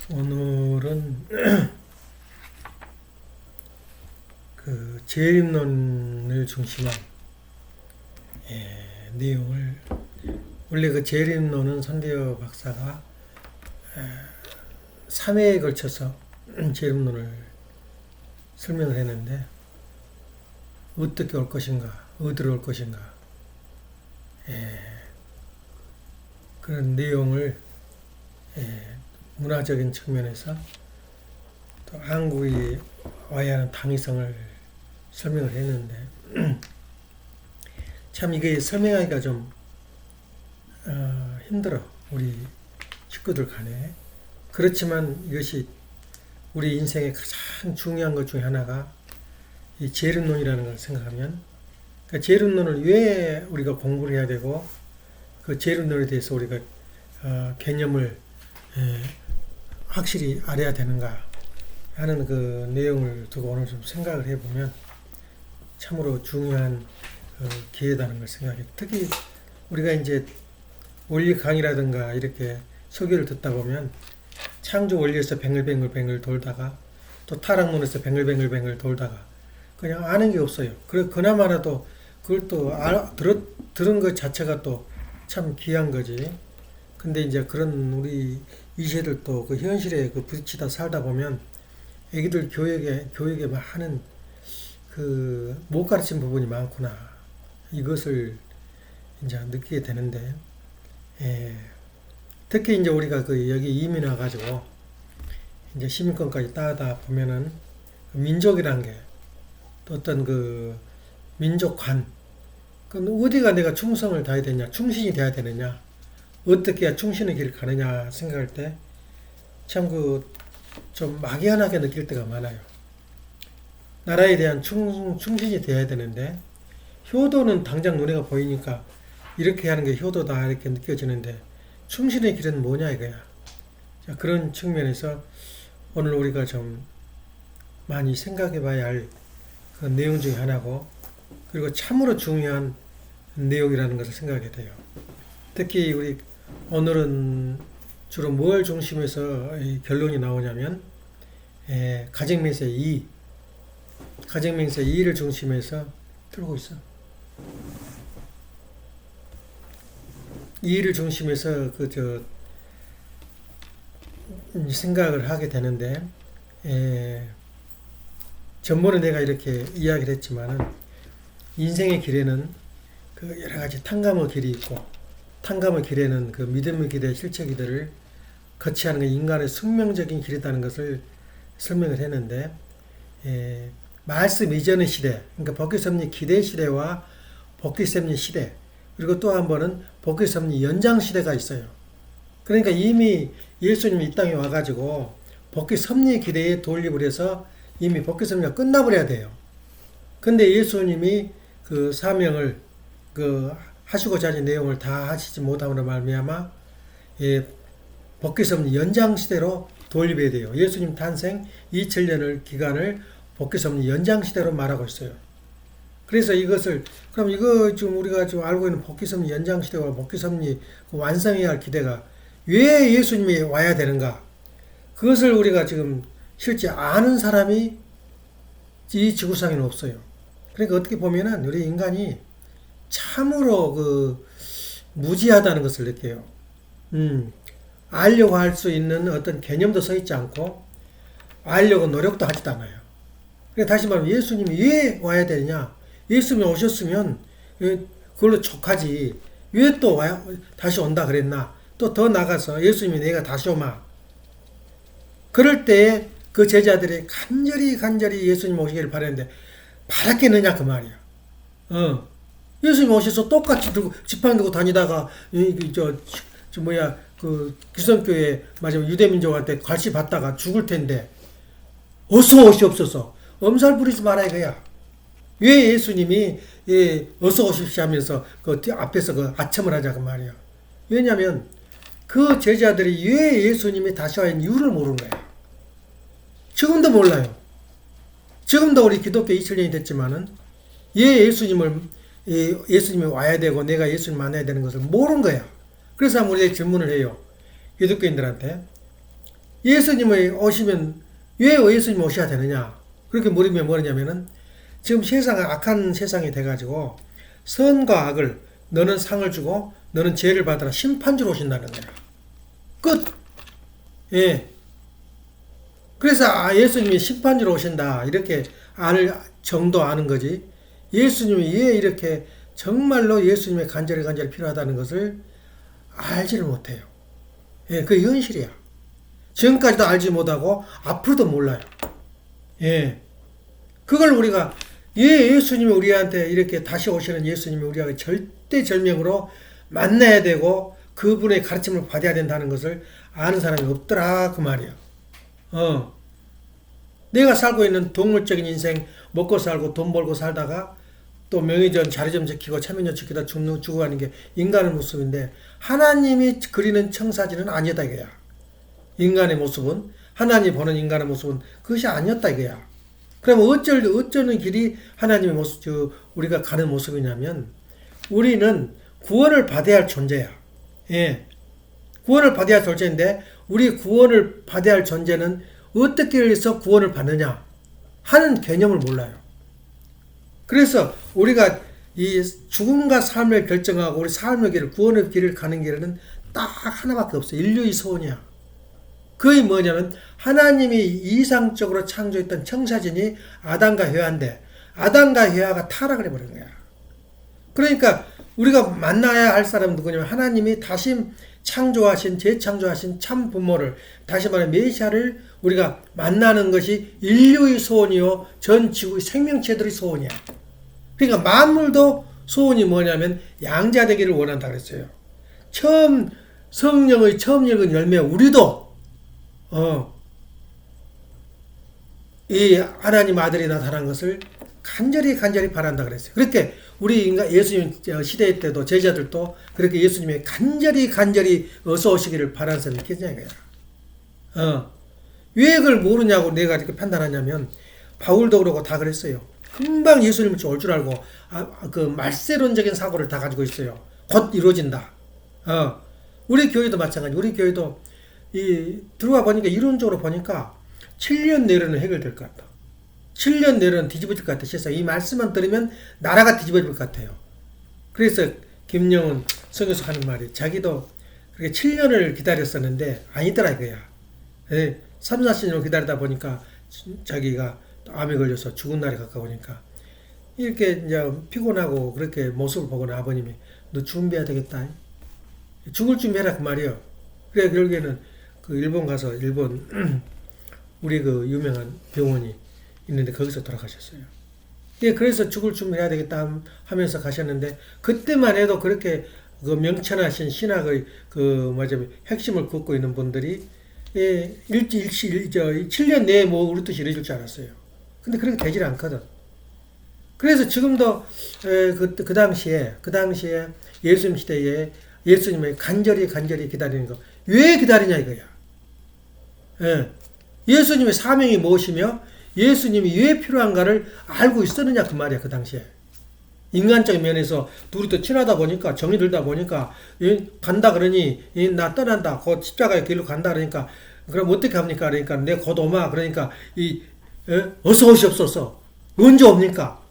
오늘은 그 재림론을 중심한 내용을, 원래 그 재림론은 손대여 박사가 3회에 걸쳐서 재림론을 설명을 했는데, 어떻게 올 것인가, 어디로 올 것인가, 그런 내용을 문화적인 측면에서 또 한국이 와야 하는 당위성을 설명을 했는데, 참 이게 설명하기가 좀 힘들어, 우리 식구들 간에. 그렇지만 이것이 우리 인생의 가장 중요한 것 중에 하나가 이 재림론이라는 걸 생각하면, 그 재림론을 왜 우리가 공부를 해야 되고, 그 재림론에 대해서 우리가 개념을 확실히 알아야 되는가 하는 그 내용을 두고 오늘 좀 생각을 해보면 참으로 중요한 기회다는 걸 생각해요. 특히 우리가 이제 원리 강의라든가 이렇게 설교를 듣다 보면 창조 원리에서 뱅글뱅글 돌다가 또 타락론에서 뱅글뱅글 돌다가 그냥 아는 게 없어요. 그나마라도 그걸 또 들은 것 자체가 또 참 귀한 거지. 근데 이제 그런 우리 이 세들도 그 현실에 그 부딪히다 살다 보면 애기들 교육에 많은 그 못 가르친 부분이 많구나, 이것을 이제 느끼게 되는데, 특히 이제 우리가 그 여기 이민 와가지고 이제 시민권까지 따다 보면은 민족이란 게 또 어떤 그 민족관, 그 어디가 내가 충성을 다해야 되냐, 충신이 돼야 되느냐, 어떻게 해야 충신의 길을 가느냐 생각할 때 참 그 좀 막연하게 느낄 때가 많아요. 나라에 대한 충신이 돼야 되는데, 효도는 당장 눈에 보이니까 이렇게 하는 게 효도다 이렇게 느껴지는데, 충신의 길은 뭐냐 이거야. 자, 그런 측면에서 오늘 우리가 좀 많이 생각해 봐야 할 그 내용 중에 하나고, 그리고 참으로 중요한 내용이라는 것을 생각하게 돼요. 특히 우리 오늘은 주로 뭘 중심에서 이 결론이 나오냐면, 가정명세 2, 가정명세 2를 중심해서 들고 있어. 2를 중심해서 생각을 하게 되는데, 전번에 내가 이렇게 이야기를 했지만은, 인생의 길에는 그 여러 가지 탕감의 길이 있고, 탕감의 길에는 그 믿음의 길의 실체 길들을 거치하는 게 인간의 숙명적인 길이라는 것을 설명을 했는데, 말씀 이전의 시대, 그러니까 복귀섭리 기대 시대와 복귀섭리 시대, 그리고 또 한 번은 복귀섭리 연장 시대가 있어요. 그러니까 이미 예수님이 이 땅에 와가지고 복귀섭리 기대에 돌입을 해서 이미 복귀섭리가 끝나버려야 돼요. 근데 예수님이 그 사명을 하시고자 하는 내용을 다 하시지 못함으로 말미암아 복귀섭리 연장 시대로 돌입해야 돼요. 예수님 탄생 2000년을 기간을 복귀섭리 연장 시대로 말하고 있어요. 그래서 그럼 이거 지금 우리가 지금 알고 있는 복귀섭리 연장 시대와 복귀섭리 완성해야 할 기대가 왜 예수님이 와야 되는가? 그것을 우리가 지금 실제 아는 사람이 이 지구상에는 없어요. 그러니까 어떻게 보면은 우리 인간이 참으로 무지하다는 것을 느껴요. 알려고 할 수 있는 어떤 개념도 서 있지 않고, 알려고 노력도 하지도 않아요. 그러니까 다시 말하면 예수님이 왜 와야 되느냐? 예수님이 오셨으면 그걸로 족하지. 왜 또 다시 온다 그랬나? 또 더 나가서 예수님이 내가 다시 오마. 그럴 때 그 제자들이 간절히 예수님 오시기를 바랬는데 바랐겠느냐 그 말이야. 예수님 오셔서 똑같이 지팡이 들고 다니다가 기성교회 마지막 유대민족한테 괄시 받다가 죽을 텐데 어서 오시옵소서, 엄살 부리지 마라 이거야. 왜 예수님이 어서 오십시오 하면서 그 앞에서 아첨을 하자 그 말이야. 왜냐면 그 제자들이 왜 예수님이 다시 와야 하는 이유를 모르는 거야. 지금도 몰라요. 지금도 우리 기독교 2000년이 됐지만은 예수님이 와야 되고 내가 예수님 만나야 되는 것을 모르는 거야. 그래서 우리가 질문을 해요. 기독교인들한테 예수님이 오시면 왜 예수님이 오셔야 되느냐? 그렇게 물으면 뭐냐면은 지금 세상은 악한 세상이 돼가지고 선과 악을 너는 상을 주고 너는 죄를 받으라 심판주로 오신다는 거야. 끝. 예. 그래서 예수님이 심판주로 오신다 이렇게 정도 아는 거지. 예수님이 왜 이렇게 정말로 예수님의 간절히 필요하다는 것을 알지를 못해요. 예, 그게 현실이야. 지금까지도 알지 못하고 앞으로도 몰라요. 예. 그걸 우리가 예수님이 우리한테 이렇게 다시 오시는 예수님이 우리가 절대절명으로 만나야 되고 그분의 가르침을 받아야 된다는 것을 아는 사람이 없더라 그 말이야. 내가 살고 있는 동물적인 인생 먹고 살고 돈 벌고 살다가 또 명예전 자리점 지키고 차민전 지키다 죽어가는 게 인간의 모습인데 하나님이 그리는 청사진은 아니다 이거야. 인간의 모습은 하나님이 보는 인간의 모습은 그것이 아니었다 이거야. 그럼 어쩌는 길이 하나님의 모습, 우리가 가는 모습이냐면 우리는 구원을 받아야 할 존재야. 예. 구원을 받아야 할 존재인데 우리 구원을 받아야 할 존재는 어떻게 해서 구원을 받느냐 하는 개념을 몰라요. 그래서 우리가 이 죽음과 삶을 결정하고 우리 삶의 길을 구원의 길을 가는 길은 딱 하나밖에 없어요. 인류의 소원이야. 그게 뭐냐면 하나님이 이상적으로 창조했던 청사진이 아담과 해와인데 아담과 해와가 타락을 해버린 거야. 그러니까 우리가 만나야 할 사람은 누구냐면 하나님이 다시 창조하신 재창조하신 참 부모를 다시 말해 메시아를 우리가 만나는 것이 인류의 소원이요 전 지구의 생명체들의 소원이야. 그러니까 만물도 소원이 뭐냐면 양자 되기를 원한다 그랬어요. 처음 성령의 처음 읽은 열매 우리도 이 하나님 아들이 나타난 것을 간절히 바란다 그랬어요. 그렇게 우리 예수님 시대 때도 제자들도 그렇게 예수님의 간절히 어서 오시기를 바라는 사람이 있겠냐 이거야. 왜 그걸 모르냐고 내가 이렇게 판단하냐면 바울도 그러고 다 그랬어요. 금방 예수님을 올 줄 알고 그 말세론적인 사고를 다 가지고 있어요. 곧 이루어진다. 우리 교회도 마찬가지. 우리 교회도 들어와 보니까 이론적으로 보니까 7년 내로는 해결될 것 같다. 7년 내로는 뒤집어질 것 같아. 세상 이 말씀만 들으면 나라가 뒤집어질 것 같아요. 그래서 김영은 성교수 하는 말이 자기도 그렇게 7년을 기다렸었는데 아니더라 이거야. 3, 40년을 기다리다 보니까 자기가 암에 걸려서 죽은 날이 가까우니까 이렇게 이제 피곤하고 그렇게 모습을 보고는 아버님이 너 준비해야 되겠다. 죽을 준비해라 그 말이에요. 그래 결국에는 그 일본 가서 우리 그 유명한 병원이 있는데 거기서 돌아가셨어요. 예, 그래서 죽을 준비해야 되겠다 하면서 가셨는데 그때만 해도 그렇게 그 명천하신 신학의 핵심을 긋고 있는 분들이 7년 내에 뭐 우리 뜻이 이루어질 줄 알았어요. 근데 그렇게 되질 않거든. 그래서 지금도 그 당시에 예수님 시대에 예수님의 간절히 기다리는 거 왜 기다리냐 이거야. 예수님의 사명이 무엇이며 예수님이 왜 필요한가를 알고 있었느냐 그 말이야 그 당시에. 인간적인 면에서 둘이 또 친하다 보니까 정이 들다 보니까 간다 그러니 나 떠난다 곧 십자가의 길로 간다 그러니까 그럼 어떻게 합니까 그러니까 내 곧 오마 그러니까 어서 오시옵소서 언제 옵니까?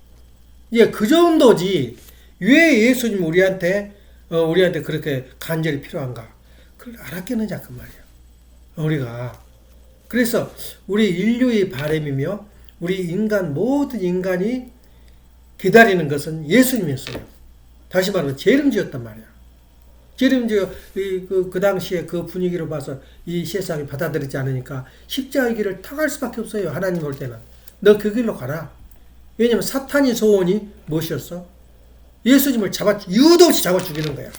예, 그 정도지. 왜 예수님 우리한테 그렇게 간절히 필요한가? 그걸 알았겠느냐 그 말이야. 우리가 그래서 우리 인류의 바람이며 우리 모든 인간이 기다리는 것은 예수님이었어요. 다시 말하면 재림지였단 말이야. 재림지 그 당시에 그 분위기로 봐서 이 세상이 받아들이지 않으니까 십자가의 길을 타갈 수밖에 없어요. 하나님 올 때는 너 그 길로 가라. 왜냐면 사탄의 소원이 무엇이었어? 예수님을 이유도 없이 잡아 죽이는 거야.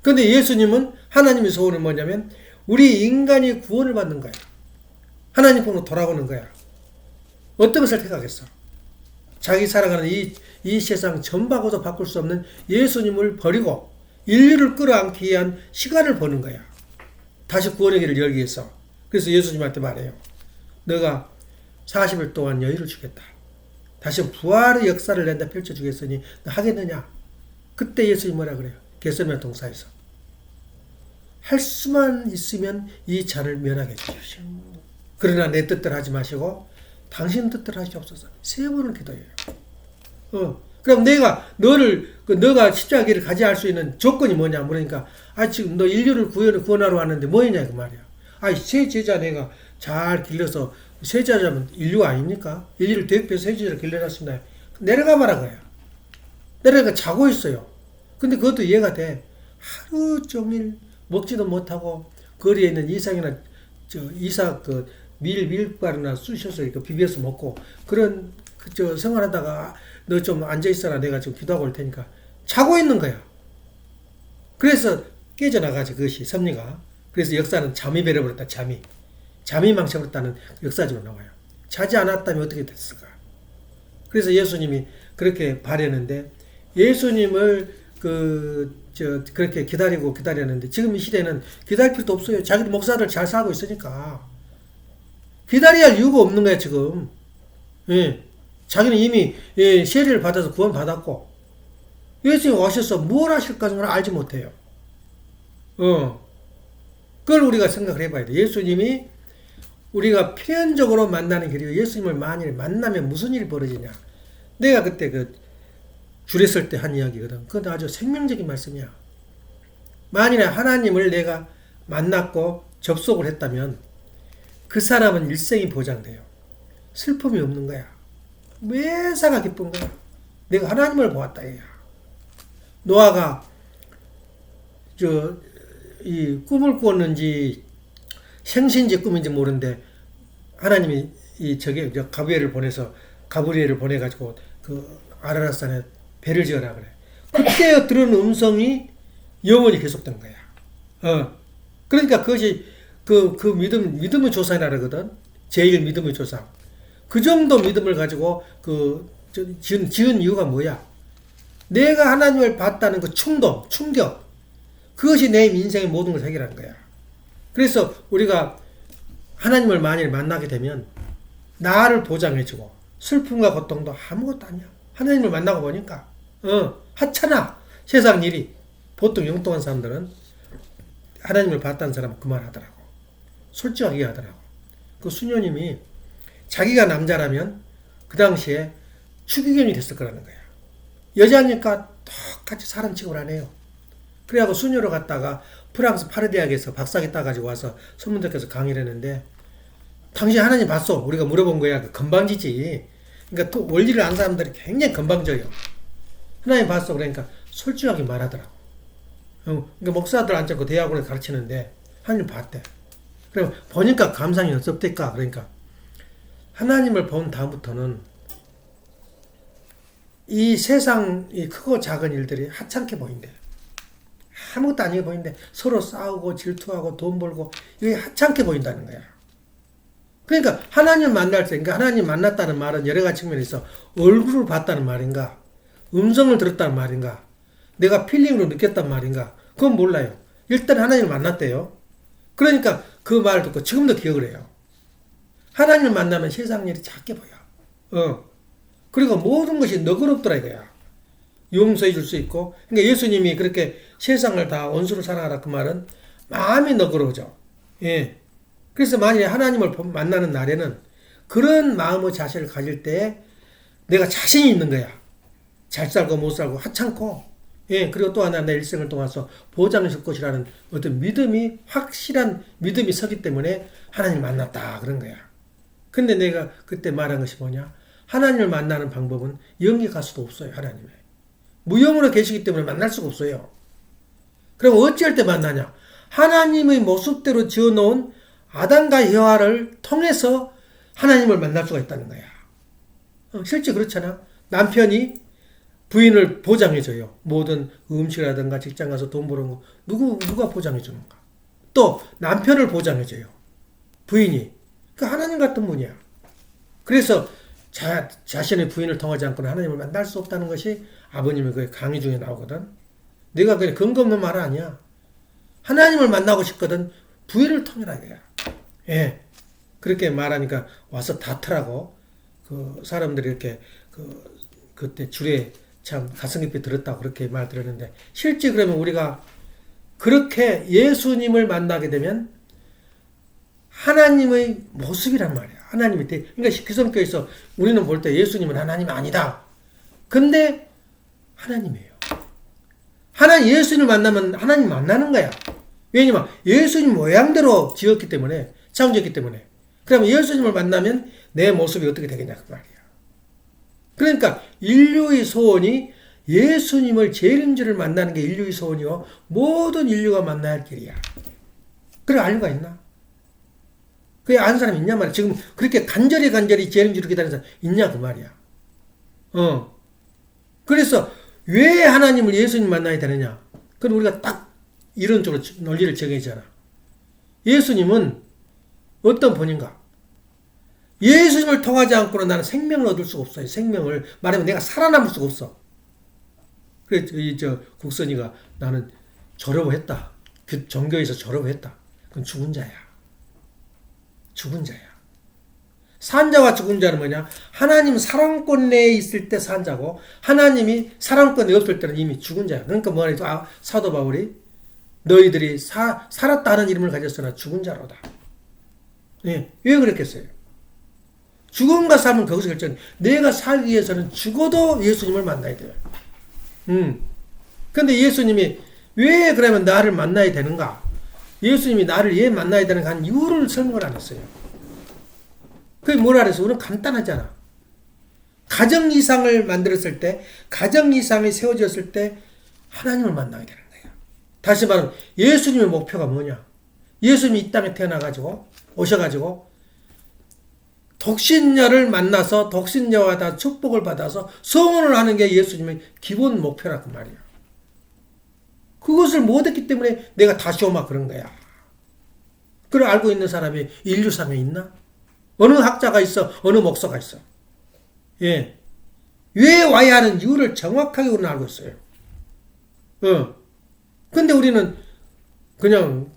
근데 예수님은 하나님의 소원은 뭐냐면 우리 인간이 구원을 받는 거야. 하나님 편으로 돌아오는 거야. 어떤 것을 택하겠어? 자기 살아가는 이 세상 전바고도 바꿀 수 없는 예수님을 버리고 인류를 끌어안기 위한 시간을 버는 거야. 다시 구원의 길을 열기 위해서. 그래서 예수님한테 말해요. 너가 40일 동안 여유를 주겠다. 다시 부활의 역사를 낸다 펼쳐주겠으니 너 하겠느냐? 그때 예수님이 뭐라 그래요? 겟세마네 동산에서 할 수만 있으면 이 잔을 면하게 해주십시오. 그러나 내 뜻대로 하지 마시고 당신 뜻대로 하시옵소서. 3번을 기도해요. 그럼 너가 십자가를 가지 할 수 있는 조건이 뭐냐 물으니까 지금 너 인류를 구원하러 왔는데 뭐냐 그 말이야. 새 제자 내가 잘 길러서 새 제자면 인류가 아닙니까? 인류를 대표해서 새 제자를 길러놨습니다. 내려가 봐라 거야. 내려가 자고 있어요. 근데 그것도 이해가 돼. 하루 종일 먹지도 못하고 거리에 있는 이삭이나 이삭 밀가루나 쑤셔서 이렇게 비벼서 먹고 그런 생활하다가 너 좀 앉아 있어라 내가 좀 기도하고 올 테니까 자고 있는 거야. 그래서 깨져나가지 그것이 섭리가. 그래서 역사는 잠이 베려버렸다. 잠이 망쳐버렸다는 역사적으로 나와요. 자지 않았다면 어떻게 됐을까? 그래서 예수님이 그렇게 바랬는데 예수님을 그렇게 기다렸는데 지금 이 시대는 기다릴 필요도 없어요. 자기 목사들 잘 살고 있으니까. 기다려야 할 이유가 없는 거야, 지금. 예. 자기는 이미 세례를 받아서 구원받았고, 예수님이 오셔서 뭘 하실까는 걸 알지 못해요. 그걸 우리가 생각을 해봐야 돼. 예수님이 우리가 필연적으로 만나는 길이고, 예수님을 만일 만나면 무슨 일이 벌어지냐. 내가 그때 줄에 설 때 한 이야기거든. 그건 아주 생명적인 말씀이야. 만일에 하나님을 내가 만났고 접속을 했다면 그 사람은 일생이 보장돼요. 슬픔이 없는 거야. 매사가 기쁜 거야. 내가 하나님을 보았다. 얘야. 노아가 이 꿈을 꾸었는지 생신지 꿈인지 모르는데 하나님이 가브리엘을 보내가지고 아라랏산에 배를 지어라 그래. 그때 들은 음성이 영원히 계속된 거야. 그러니까 그것이 믿음의 조상이라 그러거든. 제일 믿음의 조상. 그 정도 믿음을 가지고 지은 이유가 뭐야? 내가 하나님을 봤다는 그 충격. 그것이 내 인생의 모든 걸 해결한 거야. 그래서 우리가 하나님을 만일 만나게 되면 나를 보장해주고 슬픔과 고통도 아무것도 아니야. 하나님을 만나고 보니까 하찮아. 세상 일이. 보통 영통한 사람들은 하나님을 봤다는 사람은 그 말 하더라고. 솔직하게 하더라고. 그 수녀님이 자기가 남자라면 그 당시에 추기경이 됐을 거라는 거야. 여자니까 똑같이 사람 취급을 안 해요. 그래갖고 수녀로 갔다가 프랑스 파리 대학에서 박사학위 따가지고 와서 선문대께서 강의를 했는데 당신 하나님 봤어? 우리가 물어본 거야. 건방지지. 그러니까 또 원리를 아는 사람들이 굉장히 건방져요. 하나님 봤어? 그러니까 솔직하게 말하더라고. 그러니까 목사들 앉고 대학원에 가르치는데 하나님 봤대. 그럼 보니까 감상이 어떻을까? 그러니까 하나님을 본 다음부터는 이 세상 이 크고 작은 일들이 하찮게 보인대. 아무것도 아니게 보이는데 서로 싸우고 질투하고 돈 벌고 이게 하찮게 보인다는 거야. 그러니까 하나님 만날 때, 그러니까 하나님 만났다는 말은 여러 가지 측면에서 얼굴을 봤다는 말인가, 음성을 들었다는 말인가, 내가 필링으로 느꼈단 말인가, 그건 몰라요. 일단 하나님을 만났대요. 그러니까 그 말을 듣고 지금도 기억을 해요. 하나님을 만나면 세상 일이 작게 보여. 그리고 모든 것이 너그럽더라 이거야. 용서해 줄 수 있고. 그러니까 예수님이 그렇게 세상을 다 원수로 사랑하라 그 말은 마음이 너그러워져. 예. 그래서 만약에 하나님을 만나는 날에는 그런 마음의 자세를 가질 때 내가 자신이 있는 거야. 잘 살고 못 살고 하찮고. 예. 그리고 또 하나 내 일생을 통해서 보장해 줄 것이라는 어떤 믿음이 확실한 믿음이 서기 때문에 하나님을 만났다 그런 거야. 근데 내가 그때 말한 것이 뭐냐? 하나님을 만나는 방법은 영이 갈 수도 없어요. 하나님의. 무영으로 계시기 때문에 만날 수가 없어요. 그럼 어찌할 때 만나냐? 하나님의 모습대로 지어놓은 아담과 여호와를 통해서 하나님을 만날 수가 있다는 거야. 실제 그렇잖아. 남편이 부인을 보장해줘요. 모든 음식이라든가 직장 가서 돈 버는 거 누가 보장해주는가? 또 남편을 보장해줘요. 부인이. 그 하나님 같은 분이야. 그래서 자신의 부인을 통하지 않고는 하나님을 만날 수 없다는 것이 아버님의 그 강의 중에 나오거든. 내가 그냥 근거 없는 말 아니야. 하나님을 만나고 싶거든. 부인을 통해라 이거야. 예. 그렇게 말하니까 와서 다투라고 그 사람들이 이렇게 그때 줄에 참 가슴 깊이 들었다고 그렇게 말 들었는데 실제 그러면 우리가 그렇게 예수님을 만나게 되면 하나님의 모습이란 말이야. 하나님이 그러니까 기성교에서 우리는 볼 때 예수님은 하나님이 아니다. 근데 하나님이에요. 예수님을 만나면 하나님 만나는 거야. 왜냐면 예수님 모양대로 지었기 때문에, 창조했기 때문에. 그러면 예수님을 만나면 내 모습이 어떻게 되겠냐 그 말이야. 그러니까 인류의 소원이 예수님을 재림주를 만나는 게 인류의 소원이요. 모든 인류가 만나야 할 길이야. 그래 알 수가 있나? 그게 아는 사람 있냐 말이야. 지금 그렇게 간절히 재림주를 기다리는 사람 있냐 그 말이야. 그래서 왜 하나님을 예수님 만나야 되느냐? 그럼 우리가 딱 이론적으로 논리를 정해잖아. 예수님은 어떤 분인가? 예수님을 통하지 않고는 나는 생명을 얻을 수가 없어요. 생명을 말하면 내가 살아남을 수가 없어. 그래서 국선이가 나는 졸업을 했다. 그 종교에서 졸업을 했다. 그건 죽은 자야. 죽은 자야. 산자와 죽은 자는 뭐냐? 하나님 사랑권 내에 있을 때 산자고 하나님이 사랑권 내에 없을 때는 이미 죽은 자야. 그러니까 뭐라 사도 바울이 너희들이 살았다는 이름을 가졌으나 죽은 자로다. 예, 왜 그랬겠어요? 죽음과 삶은 거기서 결정. 내가 살기 위해서는 죽어도 예수님을 만나야 돼요. 근데 예수님이 왜 그러면 나를 만나야 되는가? 예수님이 나를 왜 만나야 되는가 하는 이유를 설명을 안 했어요. 그게 뭐라 그래서 우리는 간단하잖아. 가정 이상을 만들었을 때, 가정 이상이 세워졌을 때 하나님을 만나게 되는 거야. 다시 말하면 예수님의 목표가 뭐냐? 예수님이 이 땅에 태어나가지고 오셔가지고 독신녀를 만나서 독신녀와 다 축복을 받아서 성혼을 하는 게 예수님의 기본 목표라고 말이야. 그것을 못했기 때문에 내가 다시 오마 그런 거야. 그걸 알고 있는 사람이 인류상에 있나? 어느 학자가 있어? 어느 목사가 있어? 예. 왜 와야 하는 이유를 정확하게 우리는 알고 있어요. 근데 우리는 그냥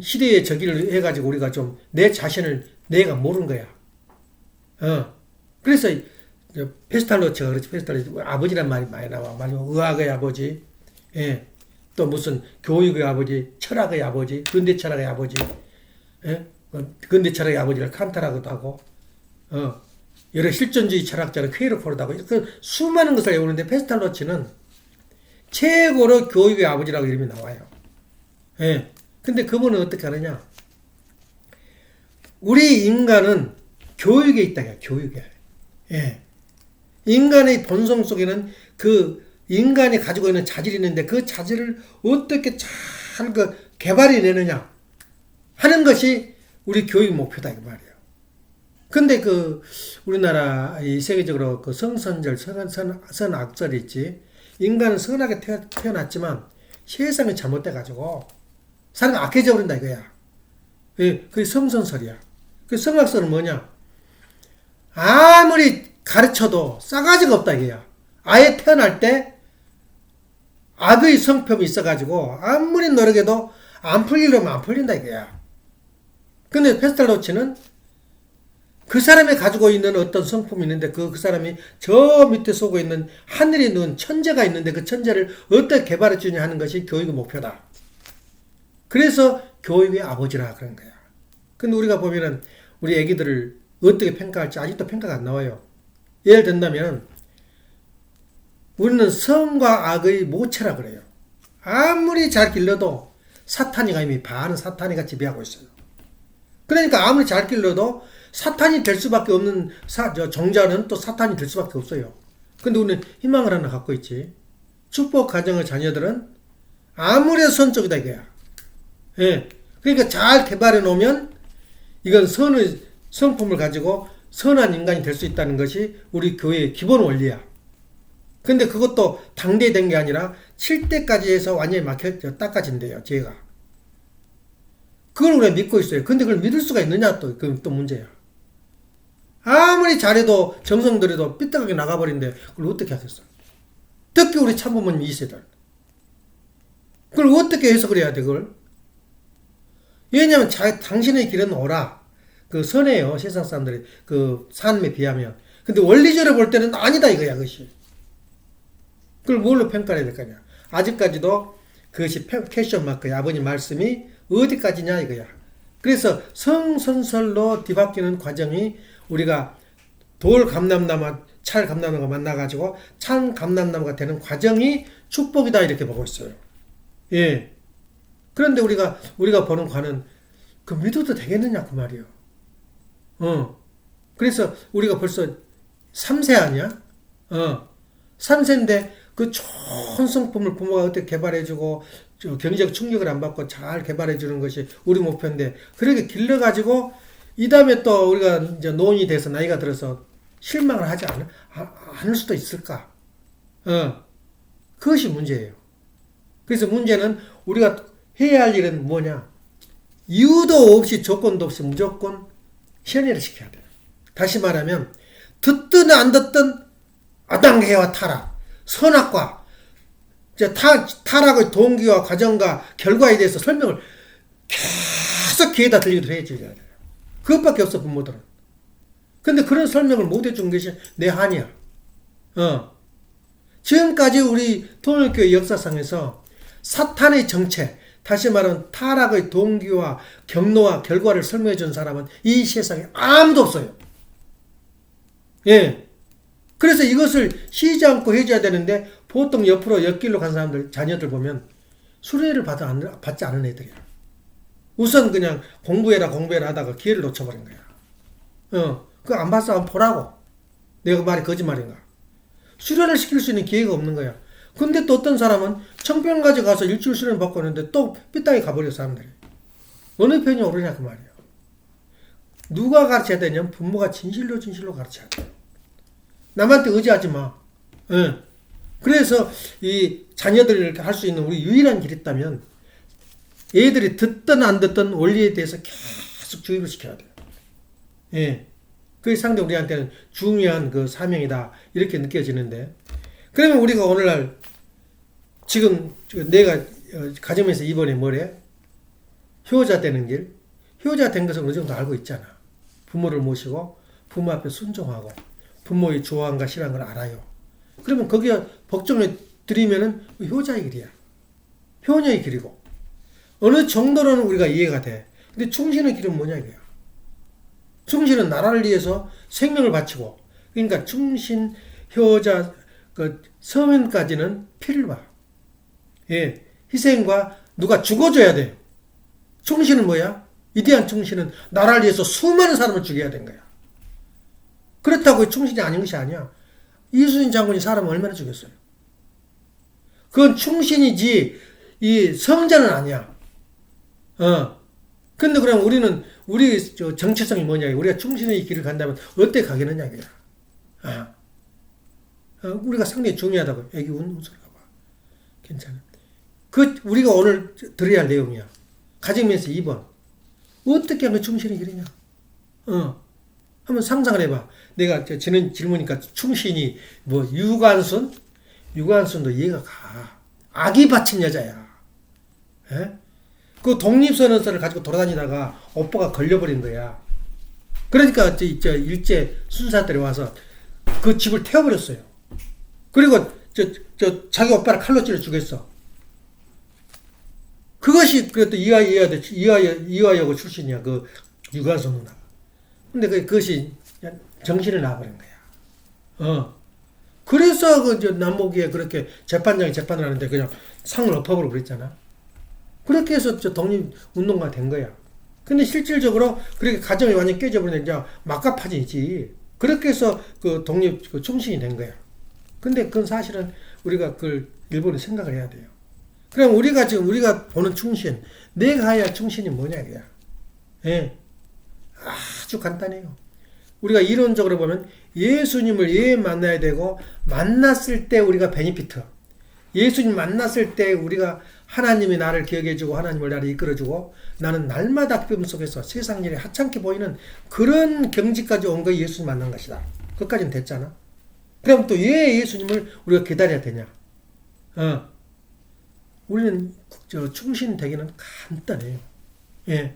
시대의 적의를 해가지고 우리가 좀 내 자신을 내가 모르는 거야. 그래서 페스탈로치가 그렇지. 페스탈로치 아버지란 말이 많이 나와. 의학의 아버지, 예. 또 무슨 교육의 아버지, 철학의 아버지, 근대 철학의 아버지, 예? 근대 철학의 아버지를 칸타라고도 하고, 여러 실존주의 철학자는 퀘이로포르도 하고, 그 수많은 것을 외우는데 페스탈로치는 최고로 교육의 아버지라고 이름이 나와요. 예. 근데 그분은 어떻게 하느냐? 우리 인간은 교육에 있다, 교육에. 예. 인간의 본성 속에는 그 인간이 가지고 있는 자질이 있는데 그 자질을 어떻게 잘 개발해 내느냐 하는 것이 우리 교육 목표다, 이 말이에요. 근데 우리나라 세계적으로 성선절, 선악절이 있지. 인간은 선하게 태어났지만 세상이 잘못돼가지고 사람이 악해져 버린다, 이거야. 그게 성선설이야. 그 성악설은 뭐냐? 아무리 가르쳐도 싸가지가 없다, 이거야. 아예 태어날 때 악의 성품이 있어가지고 아무리 노력해도 안 풀리려면 안 풀린다, 이거야. 근데 페스탈로치는 그 사람이 가지고 있는 어떤 성품이 있는데 그 사람이 저 밑에 쏘고 있는 하늘에 놓은 천재가 있는데 그 천재를 어떻게 개발해 주냐 하는 것이 교육의 목표다. 그래서 교육의 아버지라 그런 거야. 근데 우리가 보면은 우리 애기들을 어떻게 평가할지 아직도 평가가 안 나와요. 예를 든다면 우리는 선과 악의 모체라 그래요. 아무리 잘 길러도 사탄이가 이미 반은 사탄이가 지배하고 있어요. 그러니까 아무리 잘 길러도 사탄이 될 수밖에 없는 종자는 또 사탄이 될 수밖에 없어요. 근데 우리는 희망을 하나 갖고 있지. 축복 가정의 자녀들은 아무래도 선쪽이다, 이거야. 예. 그러니까 잘 개발해 놓으면 이건 선의 성품을 가지고 선한 인간이 될 수 있다는 것이 우리 교회의 기본 원리야. 근데 그것도 당대된 게 아니라 7대까지 해서 완전히 닦아진대요, 제가. 그걸 우리가 믿고 있어요. 근데 그걸 믿을 수가 있느냐, 그건 또 문제야. 아무리 잘해도 정성 들여도 삐딱하게 나가버린데 그걸 어떻게 하겠어? 특히 우리 참부모님 2세들. 그걸 어떻게 해석을 해야 돼, 그걸? 왜냐면 당신의 길은 오라. 선해요, 세상 사람들이. 삶에 비하면. 근데 원리적으로 볼 때는 아니다, 이거야, 그것이. 그걸 뭘로 평가해야 될 거냐. 아직까지도 그것이 패션 마크야. 아버님 말씀이 어디까지냐 이거야. 그래서 성선설로 뒤바뀌는 과정이 우리가 돌 감람나무, 찰 감람나무가 만나가지고 찬 감람나무가 되는 과정이 축복이다 이렇게 보고 있어요. 예. 그런데 우리가 보는 관은 그 믿어도 되겠느냐 그 말이요. 그래서 우리가 벌써 3세 아니야? 3세인데 그 좋은 성품을 부모가 어떻게 개발해주고 경제적 충격을 안 받고 잘 개발해주는 것이 우리 목표인데 그렇게 길러가지고 이 다음에 또 우리가 이제 노인이 돼서 나이가 들어서 실망을 하지 않을 수도 있을까? 그것이 문제예요. 그래서 문제는 우리가 해야 할 일은 뭐냐? 이유도 없이 조건도 없이 무조건 현해를 시켜야 돼요. 다시 말하면 듣든 안 듣든 아당해와 타락, 선악과 이제 타락의 동기와 과정과 결과에 대해서 설명을 계속 귀에다 들리도록 해줘야 돼요. 그것밖에 없어 부모들은. 근데 그런 설명을 못 해준 것이 내 한이야. 지금까지 우리 통일교회 역사상에서 사탄의 정체, 다시 말하면 타락의 동기와 경로와 결과를 설명해 준 사람은 이 세상에 아무도 없어요. 예. 그래서 이것을 쉬지 않고 해줘야 되는데 보통 옆으로 옆길로 간 사람들, 자녀들 보면 수련회를 받지 않은 애들이야. 우선 그냥 공부해라 하다가 기회를 놓쳐버린 거야. 그거 안 봤어? 안 보라고. 내가 말이 거짓말인가? 수련을 시킬 수 있는 기회가 없는 거야. 근데 또 어떤 사람은 청평까지 가서 일주일 수련 받고 있는데 또 삐딱이 가버려 사람들이. 어느 편이 옳으냐 그 말이에요. 누가 가르쳐야 되냐면 부모가 진실로 가르쳐야 돼. 남한테 의지하지 마. 그래서 이 자녀들을 할 수 있는 우리 유일한 길이 있다면 애들이 듣든 안 듣든 원리에 대해서 계속 주입을 시켜야 돼요. 예. 그게 상당히 우리한테는 중요한 그 사명이다 이렇게 느껴지는데 그러면 우리가 오늘날 지금 내가 가정에서 이번에 뭐래? 효자 되는 길. 효자 된 것을 어느 정도 알고 있잖아. 부모를 모시고 부모 앞에 순종하고 부모의 좋아함과 싫어하는 걸 알아요. 그러면 거기에 복종을 드리면은 효자의 길이야. 효녀의 길이고 어느 정도로는 우리가 이해가 돼. 근데 충신의 길은 뭐냐 이거야. 충신은 나라를 위해서 생명을 바치고 그러니까 충신, 효자, 그 서민까지는 피를 봐. 예, 희생과 누가 죽어줘야 돼. 충신은 뭐야? 위대한 충신은 나라를 위해서 수많은 사람을 죽여야 된 거야. 그렇다고 충신이 아닌 것이 아니야. 이순신 장군이 사람을 얼마나 죽였어요? 그건 충신이지 이 성자는 아니야. 근데 그럼 우리 정체성이 뭐냐? 우리가 충신의 길을 간다면 어떻게 가겠느냐 이거야. 우리가 상당히 중요하다고. 애기 웃는 소리 봐봐. 괜찮아. 우리가 오늘 들어야 할 내용이야. 가정면에서 2번. 어떻게 하면 충신의 길이냐? 한번 상상을 해봐. 내가 지는 질문이니까 충신이 뭐 유관순? 유관순도 이해가 가. 악이 바친 여자야. 에? 그 독립선언서를 가지고 돌아다니다가 오빠가 걸려버린 거야. 그러니까 일제 순사들이 와서 그 집을 태워버렸어요. 그리고 자기 오빠를 칼로 찔러 죽였어. 그것이 그래도 이화여고 출신이야. 그 유관순 누나가. 근데 그것이 정신을 놔버린 거야. 그래서 남모기에 그렇게 재판장이 재판을 하는데 그냥 상을 엎어버려 버렸잖아. 그렇게 해서 독립운동가 된 거야. 근데 실질적으로 그렇게 가정이 완전히 깨져버리는 이제 막가파진이지. 그렇게 해서 그 충신이 된 거야. 근데 그건 사실은 우리가 그걸 일본에 생각을 해야 돼요. 그럼 우리가 보는 충신, 내가 해야 할 충신이 뭐냐 이거야. 예. 아주 간단해요. 우리가 이론적으로 보면 예수님을 왜 만나야 되고 만났을 때 우리가 베니피트. 예수님 만났을 때 우리가 하나님이 나를 기억해주고 하나님을 나를 이끌어주고 나는 날마다 기쁨 속에서 세상 일이 하찮게 보이는 그런 경지까지 온 거 예수님 만난 것이다. 그것까지는 됐잖아. 그럼 또 왜 예수님을 우리가 기다려야 되냐? 우리는 충신 되기는 간단해요. 예.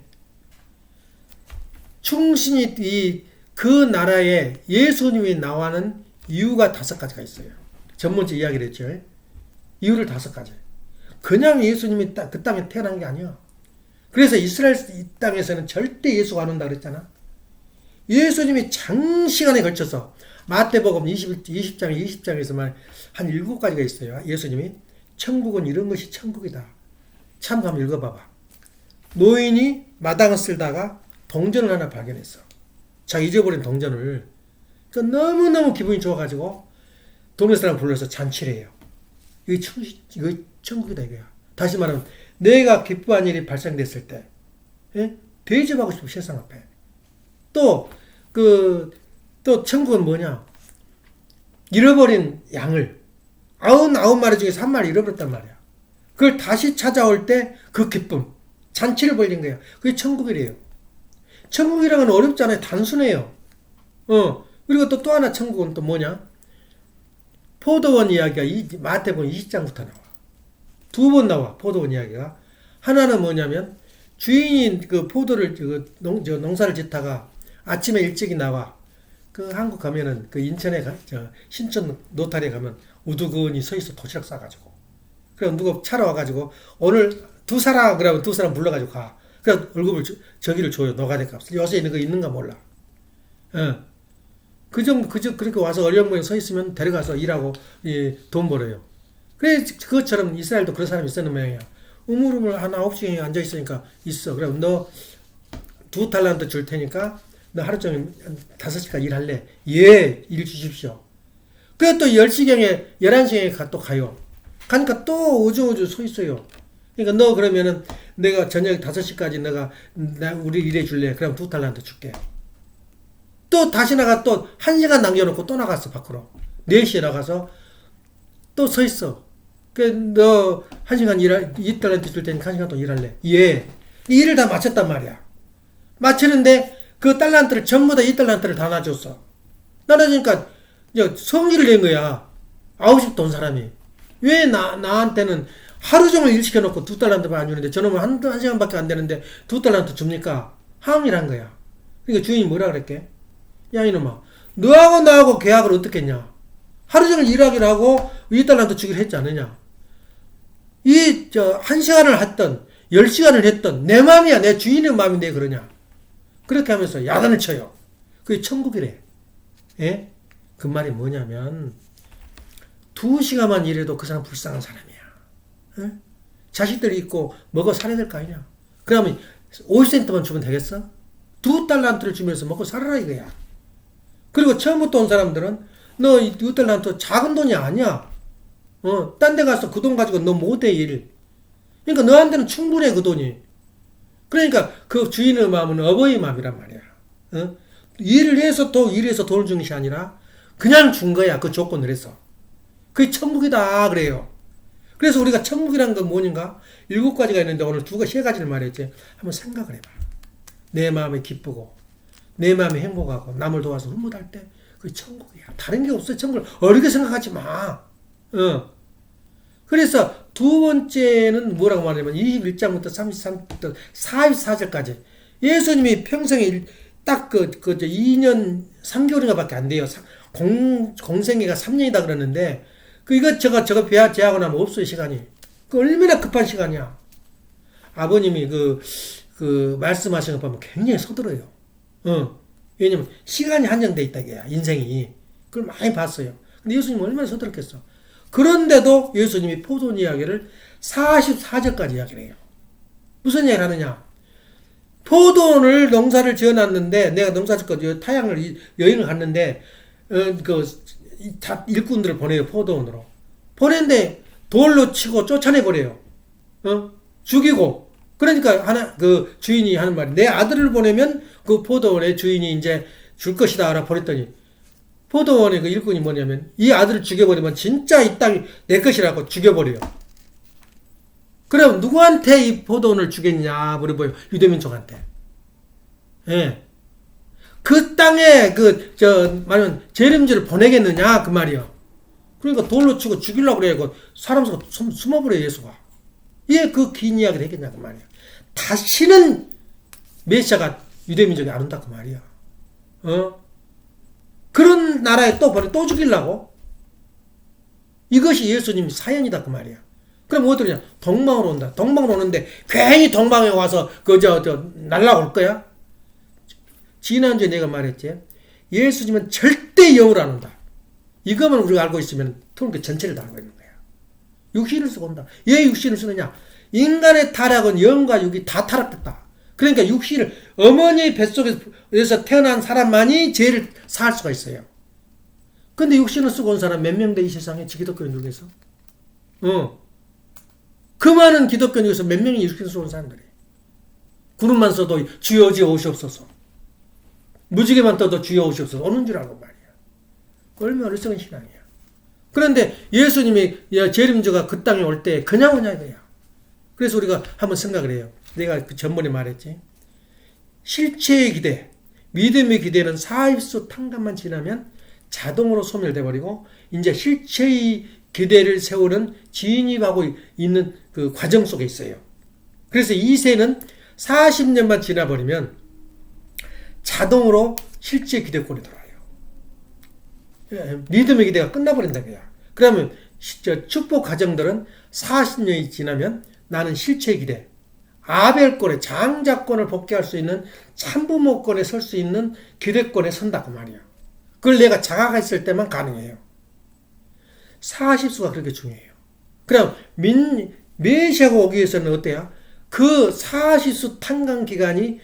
충신이 그 나라에 예수님이 나와는 이유가 5가지가 있어요. 전번째 이야기를 했죠. 이유를 5가지. 그냥 예수님이 그 땅에 태어난 게 아니야. 그래서 이스라엘 이 땅에서는 절대 예수가 안 온다 그랬잖아. 예수님이 장시간에 걸쳐서 마태복음 20장 20장에서만 한 7가지가 있어요. 예수님이 천국은 이런 것이 천국이다. 참 한번 읽어봐봐. 노인이 마당을 쓸다가 동전을 하나 발견했어. 자기 잊어버린 동전을. 그러니까 너무너무 기분이 좋아가지고 동네 사람 불러서 잔치를 해요. 이거 천국이다 이거야. 다시 말하면 내가 기뻐한 일이 발생됐을 때 대접하고 싶어 세상 앞에. 또 천국은 뭐냐? 잃어버린 양을 99마리 중에서 1마리 잃어버렸단 말이야. 그걸 다시 찾아올 때 그 기쁨, 잔치를 벌린 거야. 그게 천국이래요. 천국이라는 건 어렵잖아요. 단순해요. 그리고 또 하나 천국은 또 뭐냐? 포도원 이야기가 마태복음 20장부터 나와. 2번 나와, 포도원 이야기가. 하나는 뭐냐면, 주인이 그 포도를, 농사를 짓다가 아침에 일찍이 나와. 그 한국 가면은, 그 인천에 신천 노탈에 가면 우두근이 서 있어, 도시락 싸가지고. 그럼 누가 차로 와가지고, 오늘 두 사람, 그러면 두 사람 불러가지고 가. 그래 월급을, 저기를 줘요, 노가대 값을. 요새 있는 거 있는가 몰라. 그렇게 와서 어려운 서 있으면 데려가서 일하고, 돈 벌어요. 그래, 그것처럼 이스라엘도 그런 사람이 있었는 모양이야. 우물우물 한 9시에 앉아있으니까 있어. 그래, 너 2달란트 줄 테니까 너 하루 종일 5시까지 일할래? 예, 일 주십시오. 그래, 또 10시경에, 11시경에 또 가요. 가니까 또 우주우주 서 있어요. 그러니까 너 그러면은 내가 저녁 5시까지 우리 일해 줄래? 그럼 2달란트 줄게. 또 다시 나가 또 1시간 남겨놓고 또 나갔어, 밖으로. 4시에 나가서 또 서 있어. 너 1시간 2달란트 줄 테니까 1시간 동안 일할래? 예. 일을 다 마쳤단 말이야. 마치는데 그 달란트를 전부 다 2달란트를 다 놔줬어. 나눠주니까 성질을 낸 거야. 9시부터 온 사람이. 왜 나한테는 하루 종일 일 시켜놓고 2달란트만 안 주는데 저놈은 한 시간밖에 안 되는데 2달란트 줍니까? 항의를 한 거야. 그러니까 주인이 뭐라 그랬게? 야 이놈아, 너하고 나하고 계약을 어떻게 했냐? 하루 종일 일하기로 하고 2달란트 주기로 했지 않느냐? 1시간을 했던 10시간을 했던 내 마음이야. 내 주인의 마음인데 그러냐? 그렇게 하면서 야단을 쳐요. 그게 천국이래. 예? 그 말이 뭐냐면 2시간만 일해도 그 사람 불쌍한 사람이야. 예? 자식들이 있고 먹어 살아야 될 거 아니냐? 그러면 50센트만 주면 되겠어? 2달란트를 주면서 먹고 살아라 이거야. 그리고 처음부터 온 사람들은 너 2달란트 작은 돈이 아니야. 딴 데 가서 그 돈 가지고 너 못해 일. 그러니까 너한테는 충분해 그 돈이. 그러니까 그 주인의 마음은 어버이 마음이란 말이야. 일을 해서 돈을 주는 것이 아니라 그냥 준 거야. 그 조건을 해서. 그게 천국이다 그래요. 그래서 우리가 천국이란 건 뭐인가? 7가지가 있는데 오늘 3가지를 말했지. 한번 생각을 해봐. 내 마음이 기쁘고 내 마음이 행복하고 남을 도와서 흐뭇할 때 그게 천국이야. 다른 게 없어. 천국을 어렵게 생각하지 마. 그래서 2번째는 뭐라고 말하냐면 21장부터 33부터 44절까지 예수님이 평생에 딱 2년 3개월인가 밖에 안 돼요. 공생애가 3년이다 그러는데 저거 제하고 나면 없어요 시간이. 그 얼마나 급한 시간이야. 아버님이 말씀하시는 거 보면 굉장히 서둘러요. 왜냐면 시간이 한정돼 있다 이게야 인생이. 그걸 많이 봤어요. 근데 예수님은 얼마나 서둘렀겠어. 그런데도 예수님이 포도원 이야기를 44절까지 이야기를 해요. 무슨 이야기를 하느냐? 포도원을 농사를 지어놨는데 내가 농사 짓고 타향을 여행을 갔는데 일꾼들을 보내요. 포도원으로 보냈는데 돌로 치고 쫓아내버려요. 죽이고. 그러니까 그 주인이 하는 말이 내 아들을 보내면 그 포도원의 주인이 이제 줄 것이다 라고 보냈더니 포도원의 그 일꾼이 뭐냐면 이 아들을 죽여버리면 진짜 이 땅이 내 것이라고 죽여버려요. 그럼 누구한테 이 포도원을 주겠냐 물어봐요. 유대민족한테. 예. 그 땅에 말하면 재림지를 보내겠느냐 그 말이요. 그러니까 돌로 치고 죽이려고 그래요. 그 사람 숨어버려요 예수가. 예, 그 긴 이야기를 했겠냐 그 말이야. 다시는 메시아가 유대민족이 안 온다 그 말이야. 그런 나라에 또 죽이려고? 이것이 예수님 사연이다 그 말이야. 그럼 어디로 오냐? 동방으로 온다. 동방으로 오는데 괜히 동방에 와서 날라올 거야? 지난주에 내가 말했지. 예수님은 절대 영으로 안 온다. 이것만 우리가 알고 있으면 통계 전체를 다 알고 있는 거야. 육신을 쓰고 온다. 왜 육신을 쓰느냐? 인간의 타락은 영과 육이 다 타락됐다. 그러니까 육신을 어머니의 뱃속에서 태어난 사람만이 죄를 사할 수가 있어요. 근데 육신을 쓰고 온 사람 몇 명 돼 이 세상에 기독교인 중에서? 그 많은 기독교인 중에서 몇 명이 육신을 쓰고 온 사람들이. 구름만 써도 주여 주여 오시옵소서. 무지개만 떠도 주여 오시옵소서 오는 줄 알고 말이야. 얼마나 어리석은 신앙이야. 그런데 예수님이 재림주가 그 땅에 올 때 그냥 오냐 이거야. 그래서 우리가 한번 생각을 해요. 내가 그 전번에 말했지. 실체의 기대, 믿음의 기대는 사입수 탕감만 지나면 자동으로 소멸돼 버리고 이제 실체의 기대를 세우는 진입하고 있는 그 과정 속에 있어요. 그래서 이 세는 40년만 지나버리면 자동으로 실제 기대권이 들어와요. 믿음의 기대가 끝나버린다 그야. 그러면 축복 가정들은 40년이 지나면 나는 실체 기대, 아벨권에 장자권을 복귀할 수 있는 참부모권에 설 수 있는 기대권에 선다고 말이야. 그걸 내가 자각했을 때만 가능해요. 40수가 그렇게 중요해요. 그럼 메시아가 오기 위해서는 어때요? 그 40수 탕감 기간이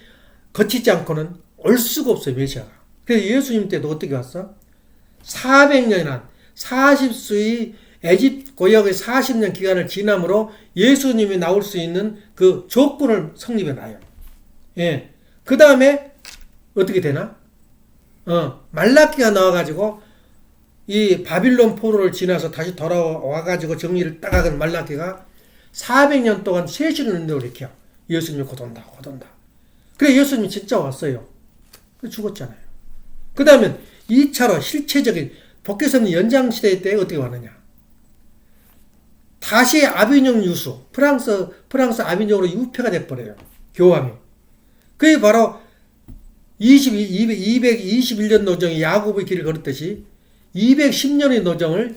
거치지 않고는 올 수가 없어요. 메시아가. 그래서 예수님 때도 어떻게 왔어? 400년이나 40수의 에집트 고역의 40년 기간을 지남으로 예수님이 나올 수 있는 그 조건을 성립해 놔요. 예. 그 다음에 어떻게 되나? 말라기가 나와가지고 이 바빌론 포로를 지나서 다시 돌아와가지고 정리를 딱 하는 말라기가 400년 동안 세시를 일으켜. 예수님이 곧 온다, 곧 온다. 그래, 예수님이 진짜 왔어요. 죽었잖아요. 그 다음에 2차로 실체적인 복귀성리 연장시대 때 어떻게 왔느냐. 다시 아비뇽 유수, 프랑스 아비뇽으로 유폐가 돼버려요. 교황이. 그게 바로 221년 노정이 야곱의 길을 걸었듯이 210년의 노정을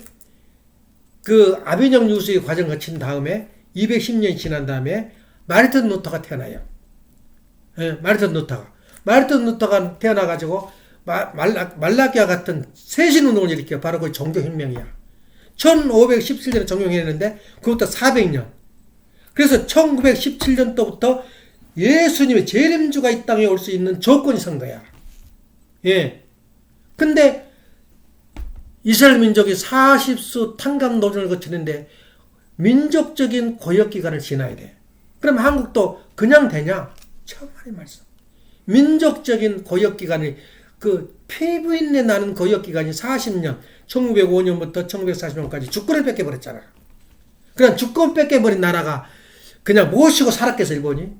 그 아비뇽 유수의 과정을 거친 다음에 210년이 지난 다음에 마르틴 루터가 태어나요. 예, 마르틴 루터가 태어나가지고 말라기와 같은 세신운동을 일으켜. 바로 그 종교혁명이야. 1517년에 종용했는데 그것부터 400년. 그래서 1917년도부터 예수님의 재림주가 이 땅에 올 수 있는 조건이 선 거야. 예. 근데 이스라엘 민족이 40수 탕감 노정을 거치는데 민족적인 고역 기간을 지나야 돼. 그럼 한국도 그냥 되냐? 참말의 말씀. 민족적인 고역 기간이 그 피부인내 나는 고역 기간이 40년, 1905년부터 1940년까지 주권을 뺏겨버렸잖아. 그냥 주권 뺏겨버린 나라가 그냥 모시고 살았겠어, 일본이?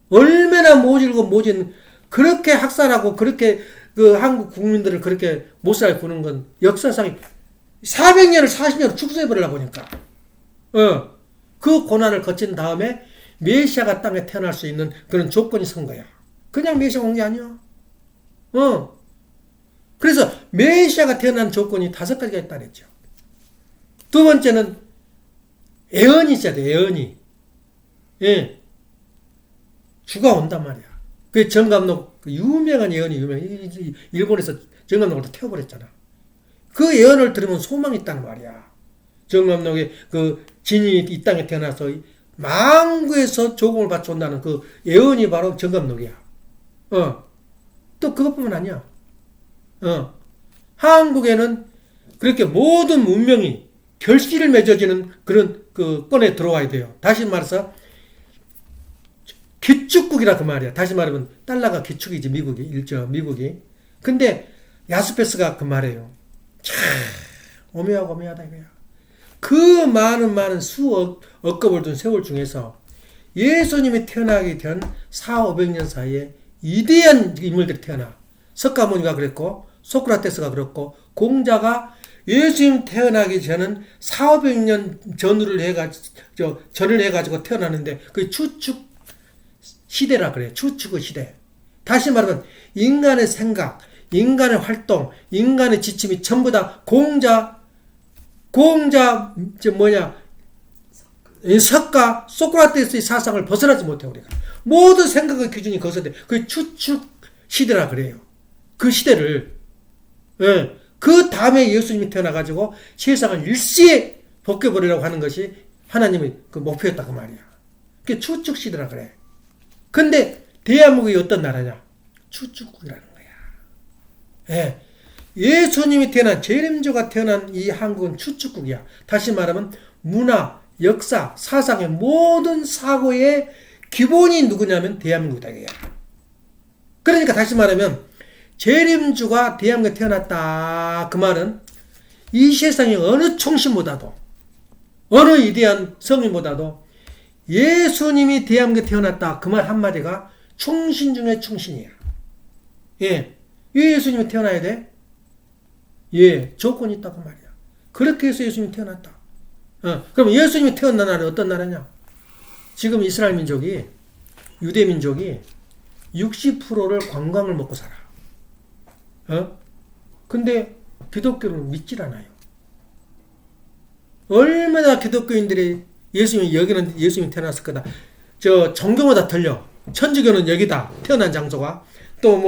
얼마나 모진, 그렇게 학살하고, 그렇게 그 한국 국민들을 그렇게 못 살게 구는 건 역사상 400년을 40년을 축소해버리려 보니까. 그 고난을 거친 다음에 메시아가 땅에 태어날 수 있는 그런 조건이 선 거야. 그냥 메시아가 온 게 아니야. 그래서 메시아가 태어난 조건이 5가지가 있다 그랬죠. 두 번째는 예언이 있어야 돼, 예언이. 예. 주가 온단 말이야. 그 정감록, 그 유명한 예언이 일본에서 정감록을 태워버렸잖아. 그 예언을 들으면 소망이 있다는 말이야. 정감록의 그 진이 이 땅에 태어나서 망구에서 조공을 바쳐온다는 그 예언이 바로 정감록이야. 또 그것뿐만 아니야. 한국에는 그렇게 모든 문명이 결실을 맺어지는 그런 그 건에 들어와야 돼요. 다시 말해서 기축국이라 그 말이야. 다시 말하면 달러가 기축이지, 미국이. 근데 야스페스가 그 말이에요. 참 오묘하다 이거야. 그 많은 수억 억겁을 둔 세월 중에서 예수님이 태어나기 전 400~500년 사이에 위대한 인물들이 태어나. 석가모니가 그랬고 소크라테스가 그랬고 공자가 예수님 태어나기 전은 400~500년 전을 해가지고 태어나는데 그 추측 시대라 그래. 추측의 시대. 다시 말하면 인간의 생각, 인간의 활동, 인간의 지침이 전부 다 공자 공자 석가 소크라테스의 사상을 벗어나지 못해 우리가. 모든 생각의 기준이 거기서 돼. 그게 추측 시대라 그래요. 그 시대를. 예. 그 다음에 예수님이 태어나가지고 세상을 일시에 벗겨버리라고 하는 것이 하나님의 그 목표였다 그 말이야. 그게 추측 시대라 그래. 근데 대한민국이 어떤 나라냐? 추측국이라는 거야. 예. 예수님이 태어난 재림주가 태어난 이 한국은 추측국이야. 다시 말하면 문화, 역사, 사상의 모든 사고의 기본이 누구냐면 대한민국이다. 그러니까 다시 말하면 재림주가 대한민국에 태어났다. 그 말은 이 세상의 어느 총신보다도 어느 위대한 성인보다도 예수님이 대한민국에 태어났다. 그 말 한마디가 충신 중에 충신이야. 예. 왜 예수님이 태어나야 돼? 예. 조건이 있다고 말이야. 그렇게 해서 예수님이 태어났다. 그럼 예수님이 태어난 나라는 어떤 나라냐? 지금 이스라엘 민족이, 유대 민족이 60%를 관광을 먹고 살아. 근데 기독교를 믿질 않아요. 얼마나 기독교인들이 여기는 예수님이 태어났을 거다. 종교마다 틀려. 천주교는 여기다. 태어난 장소가. 또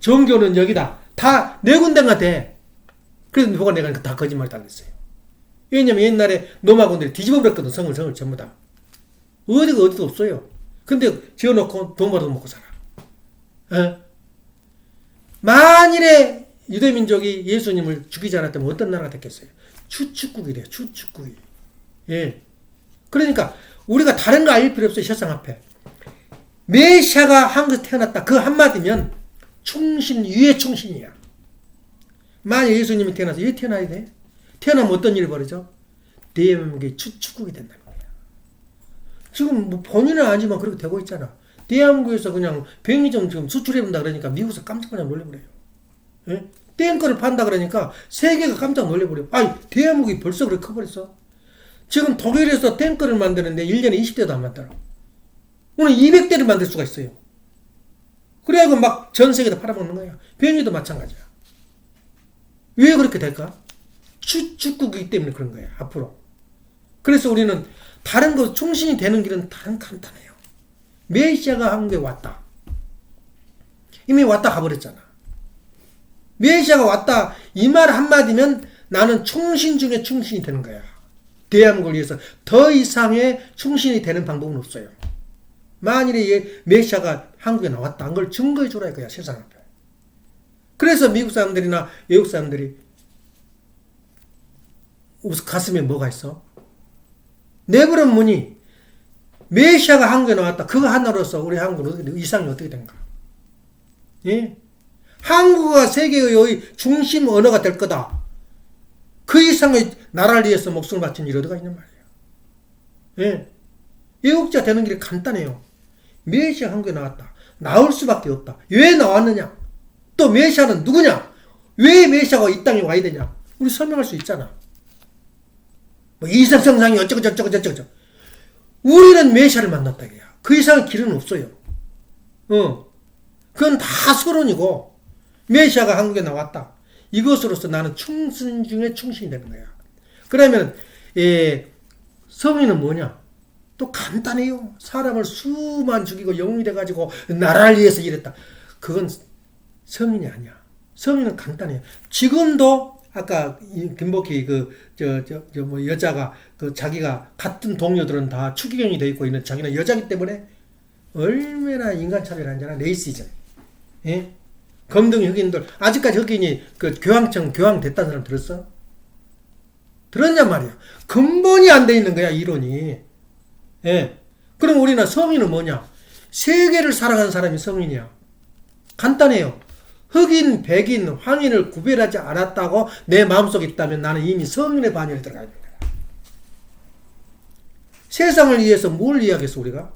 정교는 여기다. 다 네 군데가 돼. 그래서 누가 내가 다 거짓말 당했어요. 왜냐면 옛날에 노마군들이 뒤집어 버렸거든. 성을 전부 다. 어디도 없어요. 근데 지어놓고 돈 벌어도 먹고 살아. 만일에 유대민족이 예수님을 죽이지 않았다면 어떤 나라가 됐겠어요? 추측국이래요. 추측국이. 예. 그러니까 우리가 다른 거 알릴 필요 없어요. 세상 앞에. 메시아가 한국에서 태어났다. 그 한마디면 충신 위의 충신이야. 만약 예수님이 태어나서 왜 태어나야 돼? 태어나면 어떤 일이 벌어져? 대한민국이 추측국이 된다는 거야. 지금 뭐 본인은 아니지만 그렇게 되고 있잖아. 대한민국에서 그냥 백미점 지금 수출해본다 그러니까 미국에서 깜짝 놀래버려요. 예? 땡커를 판다 그러니까 세계가 깜짝 놀래버려요. 아니 대한민국이 벌써 그렇게 커버렸어. 지금 독일에서 탱크를 만드는데 1년에 20대도 안 만들어. 오늘 200대를 만들 수가 있어요. 그래가지고 막 전 세계에다 팔아먹는 거야. 비행기도 마찬가지야. 왜 그렇게 될까? 추측국이기 때문에 그런 거야. 앞으로. 그래서 우리는 다른 거 충신이 되는 길은 다른 간단해요. 메시아가 한국에 왔다. 이미 왔다 가버렸잖아. 메시아가 왔다 이 말 한마디면 나는 충신 중에 충신이 되는 거야. 대한민국을 위해서 더 이상의 충신이 되는 방법은 없어요. 만일에 메시아가 한국에 나왔다. 그걸 증거해 주라 이거야. 세상 앞에. 그래서 미국 사람들이나 외국 사람들이 가슴에 뭐가 있어? 내버려 무니 메시아가 한국에 나왔다. 그거 하나로서 우리 한국은 이상이 어떻게 된가? 예? 한국어가 세계의 중심 언어가 될 거다. 그 이상의 나라를 위해서 목숨을 바친 일이 어디가 있는 말이에요. 예. 애국자 되는 길이 간단해요. 메시아 한국에 나왔다. 나올 수밖에 없다. 왜 나왔느냐? 또 메시아는 누구냐? 왜 메시아가 이 땅에 와야 되냐? 우리 설명할 수 있잖아. 뭐 이색성상이 어쩌고. 우리는 메시아를 만났다. 그 이상의 길은 없어요. 그건 다 서론이고 메시아가 한국에 나왔다. 이것으로서 나는 충신 중에 충신이 되는 거야. 그러면 성인은 뭐냐? 또 간단해요. 사람을 수만 죽이고 영웅이 돼가지고 나라를 위해서 일했다. 그건 성인이 아니야. 성인은 간단해요. 지금도 아까 김복희 여자가 자기가 같은 동료들은 다 추기경이 돼 있고 있는 자기는 여자기 때문에 얼마나 인간차별을 하잖아. 레이시즘. 예? 검둥이 흑인들 아직까지 흑인이 교황청 교황됐다는 사람 들었어? 들었냔 말이야. 근본이 안 돼 있는 거야 이론이. 예. 그럼 우리는 성인은 뭐냐? 세계를 살아가는 사람이 성인이야. 간단해요. 흑인, 백인, 황인을 구별하지 않았다고 내 마음속에 있다면 나는 이미 성인의 반열에 들어가 있는 거야. 세상을 위해서 뭘 이야기했어 우리가?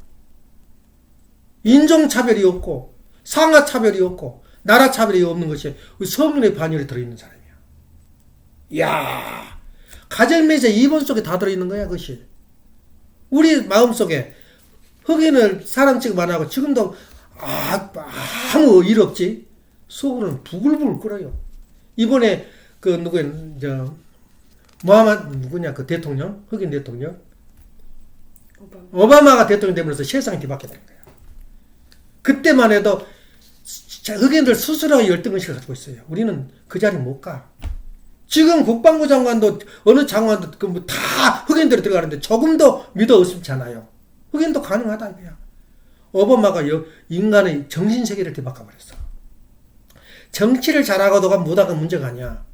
인종차별이 없고 상하차별이 없고 나라차별이 없는 것이 우리 성인의 반열에 들어있는 사람이야. 이야, 가정매세 이본 속에 다 들어있는 거야 그것이. 우리 마음속에 흑인을 사람 취급 안 하고 지금도 아무 일 없지. 속으로는 부글부글 끓어요. 이번에 누구냐, 그 대통령? 흑인 대통령? 오바마가 대통령 되면서 세상이 뒤바뀌게 된 거야. 그때만 해도 흑인들 스스로 열등의식을 가지고 있어요. 우리는 그 자리에 못 가. 지금 국방부 장관도 어느 장관도 다 흑인들이 들어가는데 조금도 믿어 의심치 않아요. 흑인도 가능하다 이거야. 오바마가 인간의 정신세계를 뒤바꿔버렸어. 정치를 잘하고도가 못하고 문제가 아니야.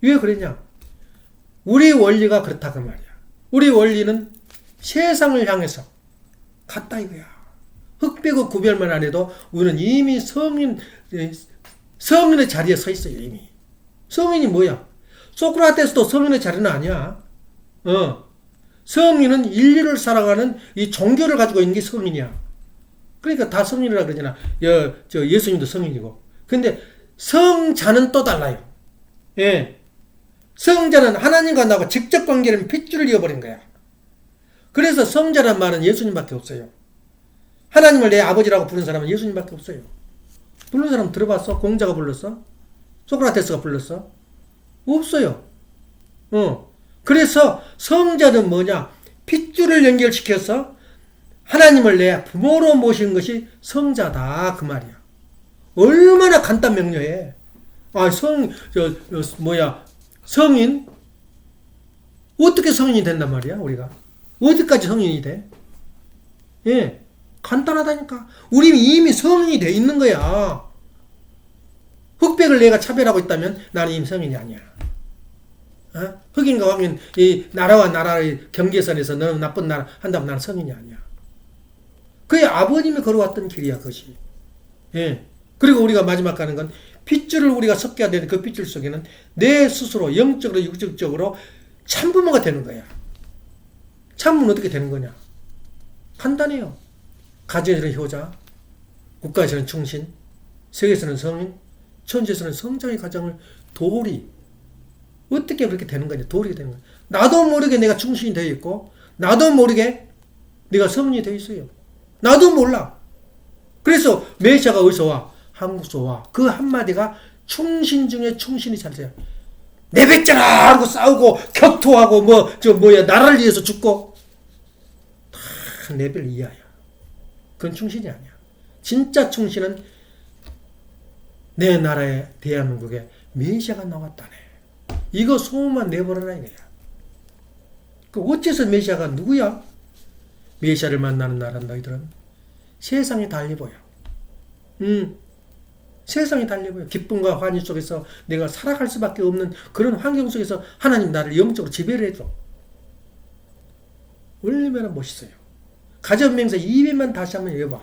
왜 그랬냐? 우리 원리가 그렇다 그 말이야. 우리 원리는 세상을 향해서 갔다 이거야. 흑백의 구별만 안 해도 우리는 이미 성인의 자리에 서 있어요. 이미. 성인이 뭐야? 소크라테스도 성인의 자리는 아니야. 성인은 인류를 살아가는 이 종교를 가지고 있는 게 성인이야. 그러니까 다 성인이라 그러잖아. 예수님도 성인이고. 근데 성자는 또 달라요. 예. 성자는 하나님과 나하고 직접 관계는 핏줄을 이어버린 거야. 그래서 성자란 말은 예수님밖에 없어요. 하나님을 내 아버지라고 부른 사람은 예수님밖에 없어요. 부른 사람 들어봤어? 공자가 불렀어? 소크라테스가 불렀어? 없어요. 그래서 성자는 뭐냐? 핏줄을 연결시켜서 하나님을 내 부모로 모신 것이 성자다 그 말이야. 얼마나 간단 명료해. 성인? 어떻게 성인이 된단 말이야 우리가? 어디까지 성인이 돼? 예, 간단하다니까. 우리 이미 성인이 돼 있는 거야. 흑백을 내가 차별하고 있다면 나는 이미 성인이 아니야. 흑인과 황인, 이 나라와 나라의 경계선에서 너는 나쁜 나라 한다면 나는 성인이 아니야. 그게 아버님이 걸어왔던 길이야, 그것이. 예. 그리고 우리가 마지막 가는 건 핏줄을 우리가 섞여야 되는 그 핏줄 속에는 내 스스로 영적으로 육적으로 참부모가 되는 거야. 참부모는 어떻게 되는 거냐? 간단해요. 가정에서는 효자, 국가에서는 충신, 세계에서는 성인, 천지에서는 성장의 과정을 도리. 어떻게 그렇게 되는 거냐? 도리가 되는 거야. 나도 모르게 내가 충신이 되어 있고, 나도 모르게 내가 성인이 되어 있어요. 나도 몰라. 그래서 메시아가 어디서 와? 한국에서 와. 그 한마디가 충신 중에 충신이 잘돼요. 내뱉잖아! 하고 싸우고, 격투하고, 나라를 위해서 죽고. 다 내별 이하야. 그건 충신이 아니야. 진짜 충신은 내 나라에 대한민국에 메시아가 나왔다네. 이거 소문만 내버려라 이거야. 그 어째서 메시아가 누구야? 메시아를 만나는 나라는 너희들은 세상이 달리 보여. 세상이 달리 보여. 기쁨과 환희 속에서 내가 살아갈 수밖에 없는 그런 환경 속에서 하나님 나를 영적으로 지배를 해줘. 얼마나 멋있어요. 가정명세 200만 다시 한번 해봐.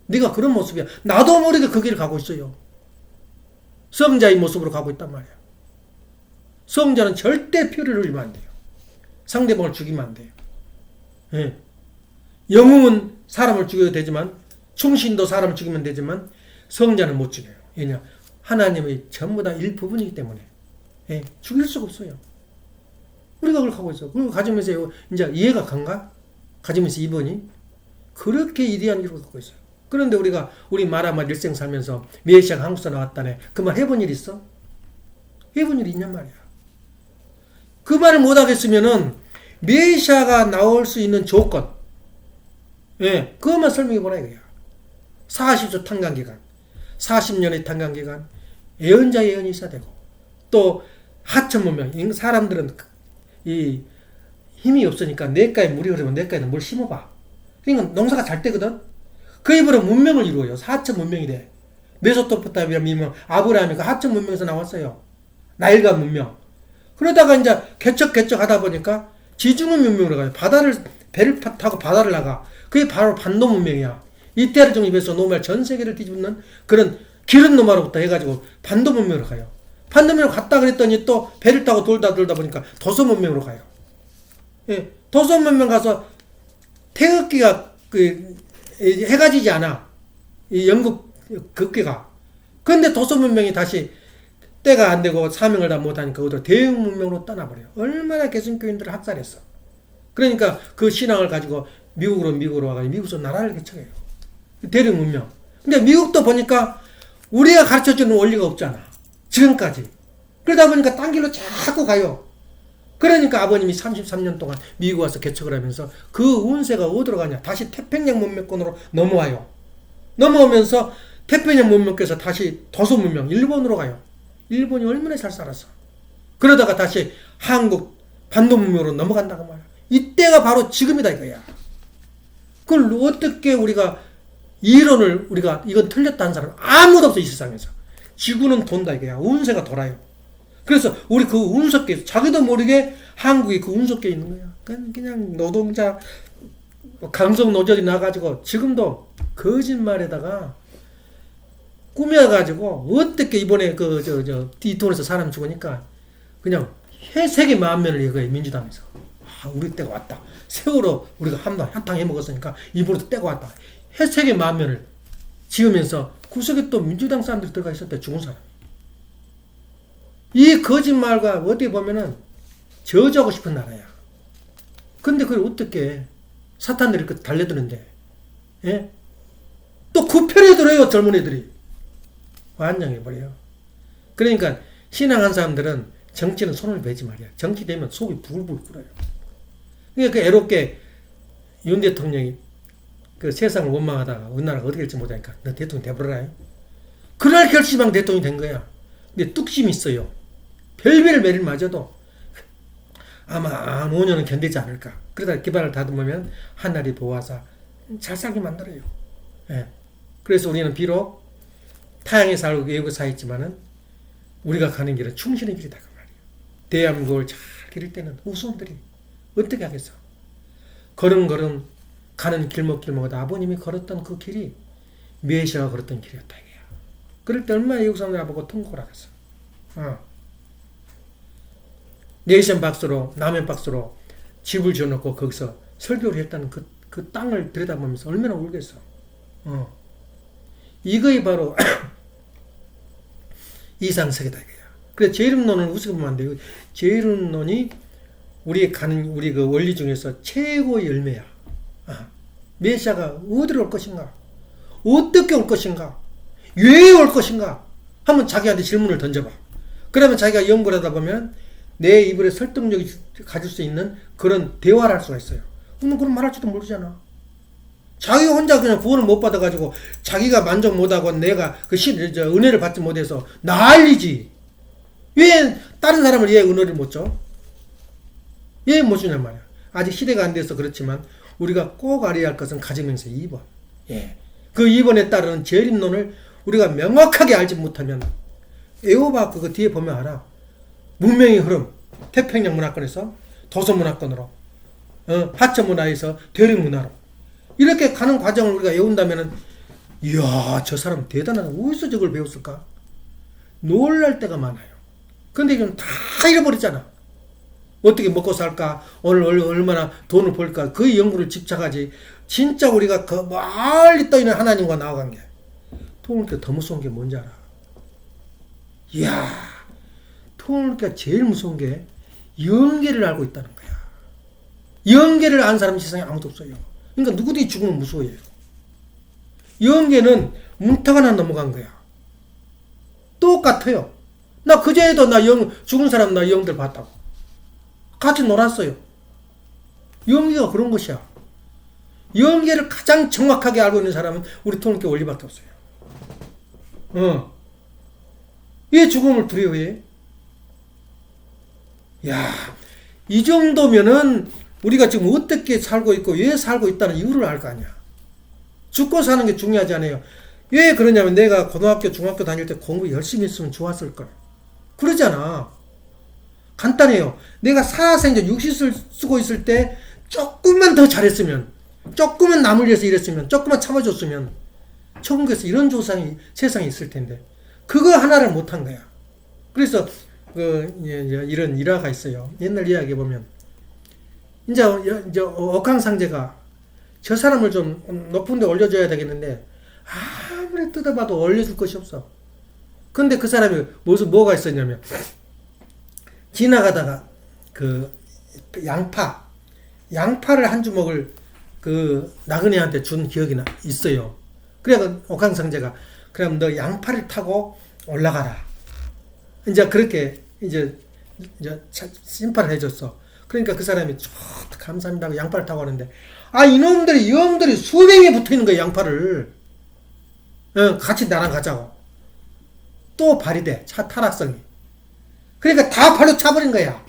네가 그런 모습이야. 나도 모르게 그 길을 가고 있어요. 성자의 모습으로 가고 있단 말이야. 성자는 절대 피를 흘리면 안 돼요. 상대방을 죽이면 안 돼요. 예. 영웅은 사람을 죽여도 되지만, 충신도 사람을 죽이면 되지만, 성자는 못 죽여요. 왜냐? 하나님의 전부 다 일부분이기 때문에. 예. 죽일 수가 없어요. 우리가 그걸 하고 있어. 그리고 가지면서 이제 이해가 간가? 가지면서 2번이 그렇게 이대한 일을 갖고 있어요. 그런데 우리 마라마 일생 살면서 메시아가 한국에서 나왔다네. 그 말 해본 일 있어? 해본 일 있냔 말이야. 그 말을 못 하겠으면은 메시아가 나올 수 있는 조건, 예, 그것만 설명해 보라 이거야. 40조 탄광기간, 40년의 탄광기간, 예언자 예언이 있어야 되고, 또 하천문명. 사람들은 이 힘이 없으니까 내가에 물이 흐르면 내가에는 뭘 심어봐. 그러니까 농사가 잘 되거든. 그 입으로 문명을 이루어요. 하천 문명이 돼. 메소포타미아라는 문명, 아브라함이 그 하천 문명에서 나왔어요. 나일강 문명. 그러다가 이제 개척 하다 보니까 지중해 문명으로 가요. 배를 타고 바다를 나가. 그게 바로 반도 문명이야. 이때를 정립해서 노말 전 세계를 뒤집는 그런 기른 노마로부터 해가지고 반도 문명으로 가요. 반도 문명으로 갔다 그랬더니 또 배를 타고 돌다 보니까 도서 문명으로 가요. 예, 도서 문명 가서 태극기가 해가 지지 않아. 이 영국 극기가. 그런데 도서 문명이 다시 때가 안 되고 사명을 다 못하니까 그것도 대응 문명으로 떠나버려요. 얼마나 개신교인들을 학살했어. 그러니까 그 신앙을 가지고 미국으로 와가지고 미국에서 나라를 개척해요. 대륙 문명. 근데 미국도 보니까 우리가 가르쳐주는 원리가 없잖아. 지금까지. 그러다 보니까 딴 길로 자꾸 가요. 그러니까 아버님이 33년 동안 미국 와서 개척을 하면서 그 운세가 어디로 가냐? 다시 태평양 문명권으로 넘어와요. 넘어오면서 태평양 문명께서 다시 도서 문명, 일본으로 가요. 일본이 얼마나 잘 살았어. 그러다가 다시 한국 반도 문명으로 넘어간다고 말이야. 이때가 바로 지금이다 이거야. 그걸 어떻게 우리가 이론을 우리가 이건 틀렸다는 사람 아무도 없어 이 세상에서. 지구는 돈다 이거야. 운세가 돌아요. 그래서 우리 그 운석계 자기도 모르게 한국이 그 운석계에 있는 거야. 그냥 노동자 강성 노조이 나가지고 지금도 거짓말에다가 꾸며가지고 어떻게 이번에 이 돈에서 사람 죽으니까 그냥 세계 만면을 이거야 민주당에서. 아, 우리 때가 왔다. 세월호 우리가 한탕 해먹었으니까 이번에도 때가 왔다. 세계 만면을 지으면서 구석에 또 민주당 사람들이 들어가 있었대 죽은 사람. 이 거짓말과 어떻게 보면은 저주하고 싶은 나라야. 근데 그걸 어떻게 사탄들이 달려드는데, 예? 또 그 편에 들어요, 젊은 애들이. 완장해버려요. 그러니까 신앙한 사람들은 정치는 손을 베지 말이야. 정치 되면 속이 부글부글 끓어요. 그러니까 그 애롭게 윤 대통령이 그 세상을 원망하다가 우리나라가 어떻게 될지 모르니까 너 대통령 돼버려라. 그날 결심한 대통령이 된 거야. 근데 뚝심이 있어요. 별별 매를 맞아도 아마 5년은 견디지 않을까. 그러다 기반을 다듬으면 하늘이 도와서 잘 살게 만들어요. 예. 그래서 우리는 비록 타양에 살고 외국에 사있지만은 우리가 가는 길은 충신의 길이다 그 말이에요. 대한민국을 잘 기를 때는 후손들이 어떻게 하겠어? 걸음걸음 가는 길목길목마다 아버님이 걸었던 그 길이 메시아가 걸었던 길이었다 이거야. 그럴 때 얼마나 외국 사람들 보고 통곡을 하겠어. 네이션 박스로 라면 박스로 집을 지어놓고 거기서 설교를 했다는 그 땅을 들여다보면서 얼마나 울겠어. 이거이 바로 이상세계다 이거야. 그래서 제이름론을 우습게 보면 안 돼요. 제이름론이 우리 그 원리 중에서 최고의 열매야. 메시아가 어디로 올 것인가? 어떻게 올 것인가? 왜 올 것인가? 한번 자기한테 질문을 던져봐. 그러면 자기가 연구를 하다 보면 내 입으로 설득력이 가질 수 있는 그런 대화를 할 수가 있어요. 그럼 말할지도 모르잖아. 자기 혼자 그냥 구원을 못 받아가지고 자기가 만족 못하고 내가 은혜를 받지 못해서 난리지. 왜 다른 사람을 얘 은혜를 못 줘? 왜 못 주냔 말이야. 아직 시대가 안 돼서 그렇지만 우리가 꼭 알아야 할 것은 가지명사 2번. 예. 그 2번에 따르는 재림론을 우리가 명확하게 알지 못하면 에호바 그거 뒤에 보면 알아. 문명의 흐름, 태평양 문화권에서 도서 문화권으로, 하천 문화에서 대륙 문화로 이렇게 가는 과정을 우리가 외운다면은 이야 저 사람 대단하다. 어디서 저걸 배웠을까? 놀랄 때가 많아요. 근데 지금 다 잃어버렸잖아. 어떻게 먹고 살까? 오늘 얼마나 돈을 벌까? 그 연구를 집착하지. 진짜 우리가 그 멀리 떠있는 하나님과 나아간 게 통일교 더 무서운 게 뭔지 알아? 이야 통일교가 제일 무서운 게 영계를 알고 있다는 거야. 영계를 아는 사람이 세상에 아무도 없어요. 그러니까 누구든지 죽으면 무서워해요. 영계는 문턱 하나 넘어간 거야. 똑같아요. 나 그제도 죽은 사람 나 영들 봤다고. 같이 놀았어요. 영계가 그런 것이야. 영계를 가장 정확하게 알고 있는 사람은 우리 통일교 원리밖에 없어요. 왜 죽음을 두려워해? 야, 이 정도면은 우리가 지금 어떻게 살고 있고 왜 살고 있다는 이유를 알 거 아니야. 죽고 사는 게 중요하지 않아요. 왜 그러냐면 내가 고등학교, 중학교 다닐 때 공부 열심히 했으면 좋았을걸. 그러잖아. 간단해요. 내가 살아생전 60을 쓰고 있을 때 조금만 더 잘했으면, 조금만 남을 위해서 일했으면, 조금만 참아줬으면 천국에서 이런 조상이 세상에 있을 텐데 그거 하나를 못한 거야. 그래서 이런 일화가 있어요. 옛날 이야기 보면 이제 억강상제가 저 사람을 좀 높은 데 올려줘야 되겠는데 아무리 뜯어봐도 올려줄 것이 없어. 근데 그 사람이 뭐가 있었냐면 지나가다가 그 양파를 한 주먹을 그 나그네한테 준 기억이 있어요. 그래서 옥황상제가 그럼 너 양파를 타고 올라가라. 이제 그렇게 이제 이제 심판을 해줬어. 그러니까 그 사람이 감사합니다 하고 양팔을 타고 하는데, 아, 이놈들이, 영들이 수백에 붙어 있는 거야, 양팔을. 같이 나랑 가자고. 또 발휘돼, 차 타락성이. 그러니까 다 발로 차버린 거야.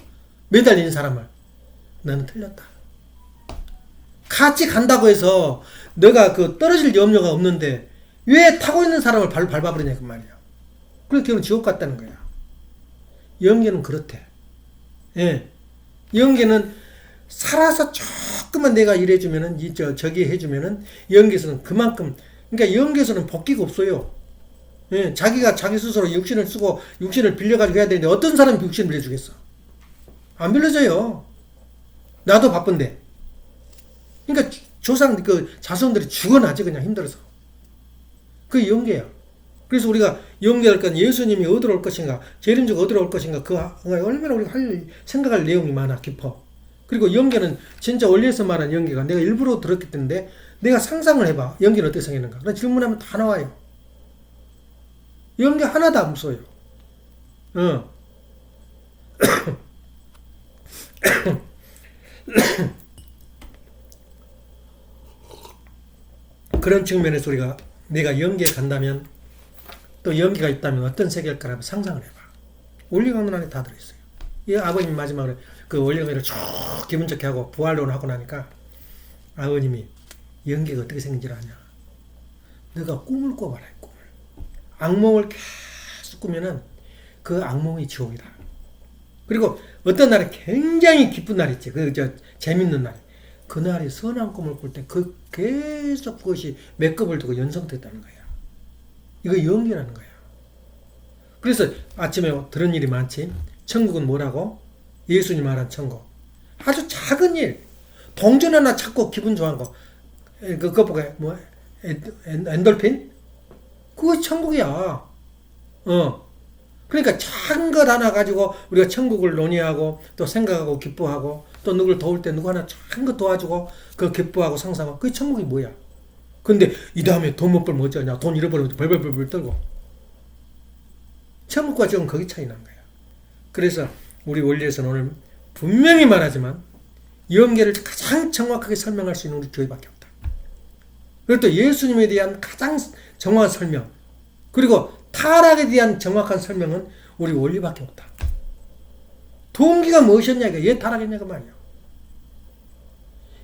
매달리는 사람을. 너는 틀렸다. 같이 간다고 해서 너가 그 떨어질 염려가 없는데 왜 타고 있는 사람을 발로 밟아버리냐, 그 말이야. 그래서 결국 지옥 갔다는 거야. 영계는 그렇대. 예. 영계는 살아서 조금만 내가 일해주면은, 저기 해주면은, 영계에서는 그만큼, 그러니까 영계에서는 복귀가 없어요. 예. 자기가 자기 스스로 육신을 쓰고, 육신을 빌려가지고 해야 되는데, 어떤 사람이 육신을 빌려주겠어? 안 빌려줘요. 나도 바쁜데. 그러니까 자손들이 죽어나지, 그냥 힘들어서. 그게 영계야. 그래서 우리가 영계할 건 예수님이 어디로 올 것인가, 재림주가 어디로 올 것인가, 얼마나 우리가 생각할 내용이 많아, 깊어. 그리고 영계는 진짜 원리에서 말한 영계가 내가 일부러 들었기 때문에 내가 상상을 해봐. 영계는 어떻게 생겼는가. 그런 질문하면 다 나와요. 영계 하나도 안 무서워요. 그런 측면에서 우리가 내가 영계에 간다면, 또 영계가 있다면 어떤 세계일까라고 상상을 해봐. 원리강론 안에 다 들어있어요. 이 아버님 마지막으로 그 원리강론을 쭉 기분 좋게 하고 부활론을 하고 나니까 아버님이 영계가 어떻게 생긴지를 아냐. 너가 꿈을 꿔봐라, 꿈을. 악몽을 계속 꾸면은 그 악몽이 지옥이다. 그리고 어떤 날에 굉장히 기쁜 날 있지. 재밌는 날. 그날이 선한 꿈을 꿀 때 계속 그것이 맥급을 두고 연성됐다는 거야. 이거 영계라는 거야. 그래서 아침에 들은 일이 많지. 천국은 뭐라고? 예수님 말한 천국. 아주 작은 일. 동전 하나 찾고 기분 좋아한 거. 그거 보고, 엔돌핀? 그거 천국이야. 그러니까 작은 것 하나 가지고 우리가 천국을 논의하고 또 생각하고 기뻐하고 또 누구를 도울 때 누구 하나 작은 것 도와주고 그 기뻐하고 상상하고 그게 천국이 뭐야. 근데 이 다음에 돈 못 벌면 어쩌냐. 돈 잃어버리면 벌벌벌 떨고. 천국과 지금 거기 차이 난 거야. 그래서 우리 원리에서는 오늘 분명히 말하지만 영계를 가장 정확하게 설명할 수 있는 우리 교회밖에 없다. 그리고 또 예수님에 대한 가장 정확한 설명, 그리고 타락에 대한 정확한 설명은 우리 원리밖에 없다. 동기가 무엇이었냐, 왜 타락했냐가 말이야.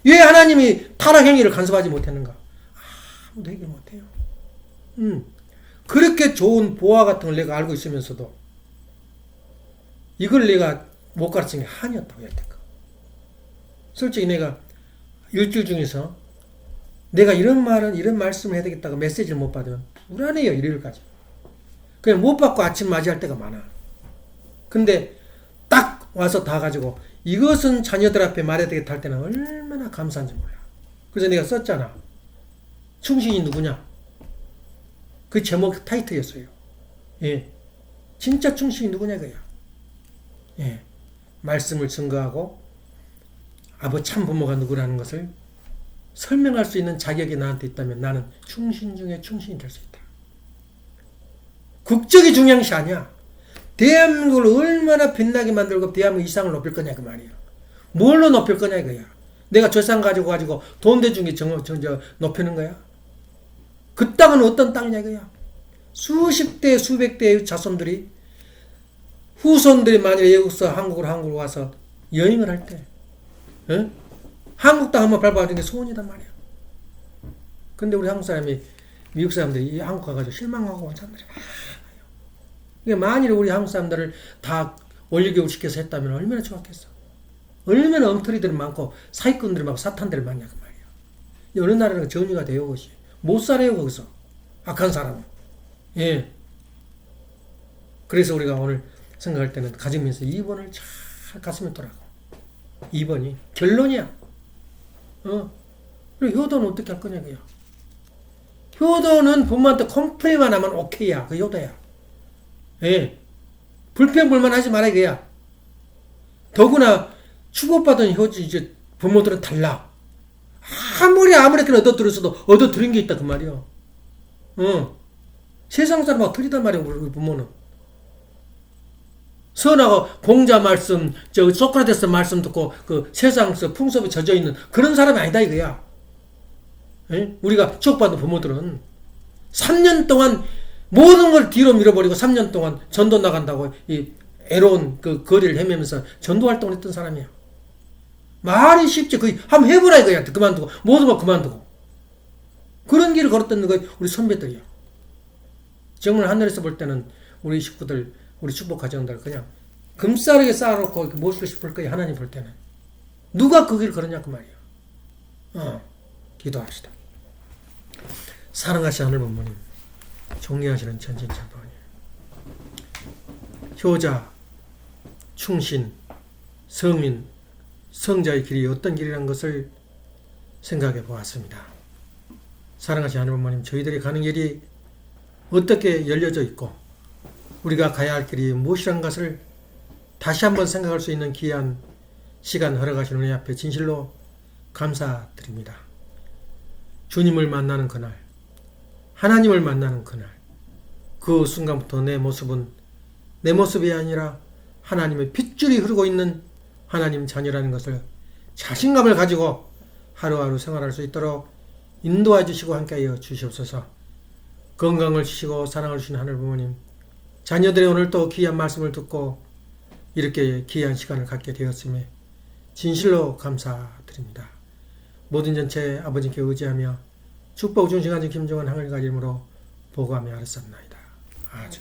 왜 하나님이 타락 행위를 간섭하지 못했는가? 아무도 해결 못해요. 그렇게 좋은 보화 같은 걸 내가 알고 있으면서도 이걸 내가 못 가르친 게 한이었다고 여태껏. 솔직히 내가 일주일 중에서 내가 이런 말씀을 해야 되겠다고 메시지를 못 받으면 불안해요, 일요일까지. 그냥 못 받고 아침 맞이할 때가 많아. 근데 딱 와서 다 가지고 이것은 자녀들 앞에 말해야 되겠다 할 때는 얼마나 감사한지 몰라. 그래서 내가 썼잖아. 충신이 누구냐? 그 제목 타이틀이었어요. 예. 진짜 충신이 누구냐, 그야. 예. 말씀을 증거하고 참 부모가 누구라는 것을 설명할 수 있는 자격이 나한테 있다면 나는 충신 중에 충신이 될 수 있다. 국적이 중요한 것이 아니야. 대한민국을 얼마나 빛나게 만들고 대한민국 이상을 높일 거냐, 그 말이야. 뭘로 높일 거냐, 이거야. 내가 저 땅 가지고 돈 대준 게 높이는 거야? 그 땅은 어떤 땅이냐, 이거야. 수십 대, 수백 대의 자손들이, 후손들이 만약에 외국에서 한국으로 와서 여행을 할 때, 한국 땅 한번 밟아주는 게 소원이단 말이야. 근데 우리 한국 사람이, 미국 사람들이 이 한국 가가지고 실망하고 온 사람들이 많아요. 그러니까 만일 우리 한국 사람들을 다 원리교육 시켜서 했다면 얼마나 좋았겠어. 얼마나 엉터리들이 많고 사기꾼들이 많고 사탄들이 많냐, 그 말이야. 어느 나라는 정리가 돼요, 그것이. 못 살아요, 거기서. 악한 사람은. 예. 그래서 우리가 오늘 생각할 때는 가정면서 2번을 잘 가슴에 두라고. 2번이 결론이야. 그리고 효도는 어떻게 할 거냐, 그야. 효도는 부모한테 컴플레인만 하면 오케이야. 그 효도야. 예. 불평불만 하지 마라, 이거야. 더구나 축복받은 이제 부모들은 달라. 아무리 얻어들은 게 있다, 그 말이야. 세상 사람하고 틀리단 말이야, 우리 부모는. 선하고 공자 말씀, 저 소크라테스 말씀 듣고 그 세상에서 풍습에 젖어 있는 그런 사람이 아니다 이거야. 에? 우리가 축복받은 부모들은 3년 동안 모든 걸 뒤로 밀어버리고 3년 동안 전도 나간다고 이 애로운 그 거리를 헤매면서 전도 활동을 했던 사람이야. 말이 쉽지. 거의 한번 해보라 이거야. 그만두고 모든 걸 그만두고 그런 길을 걸었던 거 우리 선배들이야. 정말 하늘에서 볼 때는 우리 식구들, 우리 축복 가정들 그냥 금싸르게 쌓아놓고 모시고 싶을 거야. 하나님 볼 때는 누가 그 길을 걸었냐 그 말이야. 기도합시다. 사랑하시는 하늘 부모님, 존경하시는 전진전도하님, 효자, 충신, 성민, 성자의 길이 어떤 길이라는 것을 생각해 보았습니다. 사랑하시는 하늘 부모님, 저희들이 가는 길이 어떻게 열려져 있고 우리가 가야 할 길이 무엇이라는 것을 다시 한번 생각할 수 있는 귀한 시간 허락하시는 은혜 앞에 진실로 감사드립니다. 주님을 만나는 그날, 하나님을 만나는 그날, 그 순간부터 내 모습은 내 모습이 아니라 하나님의 핏줄이 흐르고 있는 하나님 자녀라는 것을 자신감을 가지고 하루하루 생활할 수 있도록 인도해 주시고 함께하여 주시옵소서. 건강을 주시고 사랑을 주신 하늘 부모님, 자녀들의 오늘 또 귀한 말씀을 듣고 이렇게 귀한 시간을 갖게 되었음에 진실로 감사드립니다. 모든 전체 아버지께 의지하며 축복 중심하신 김정은 하늘가 이름으로 보고하며 알았습니다. 아주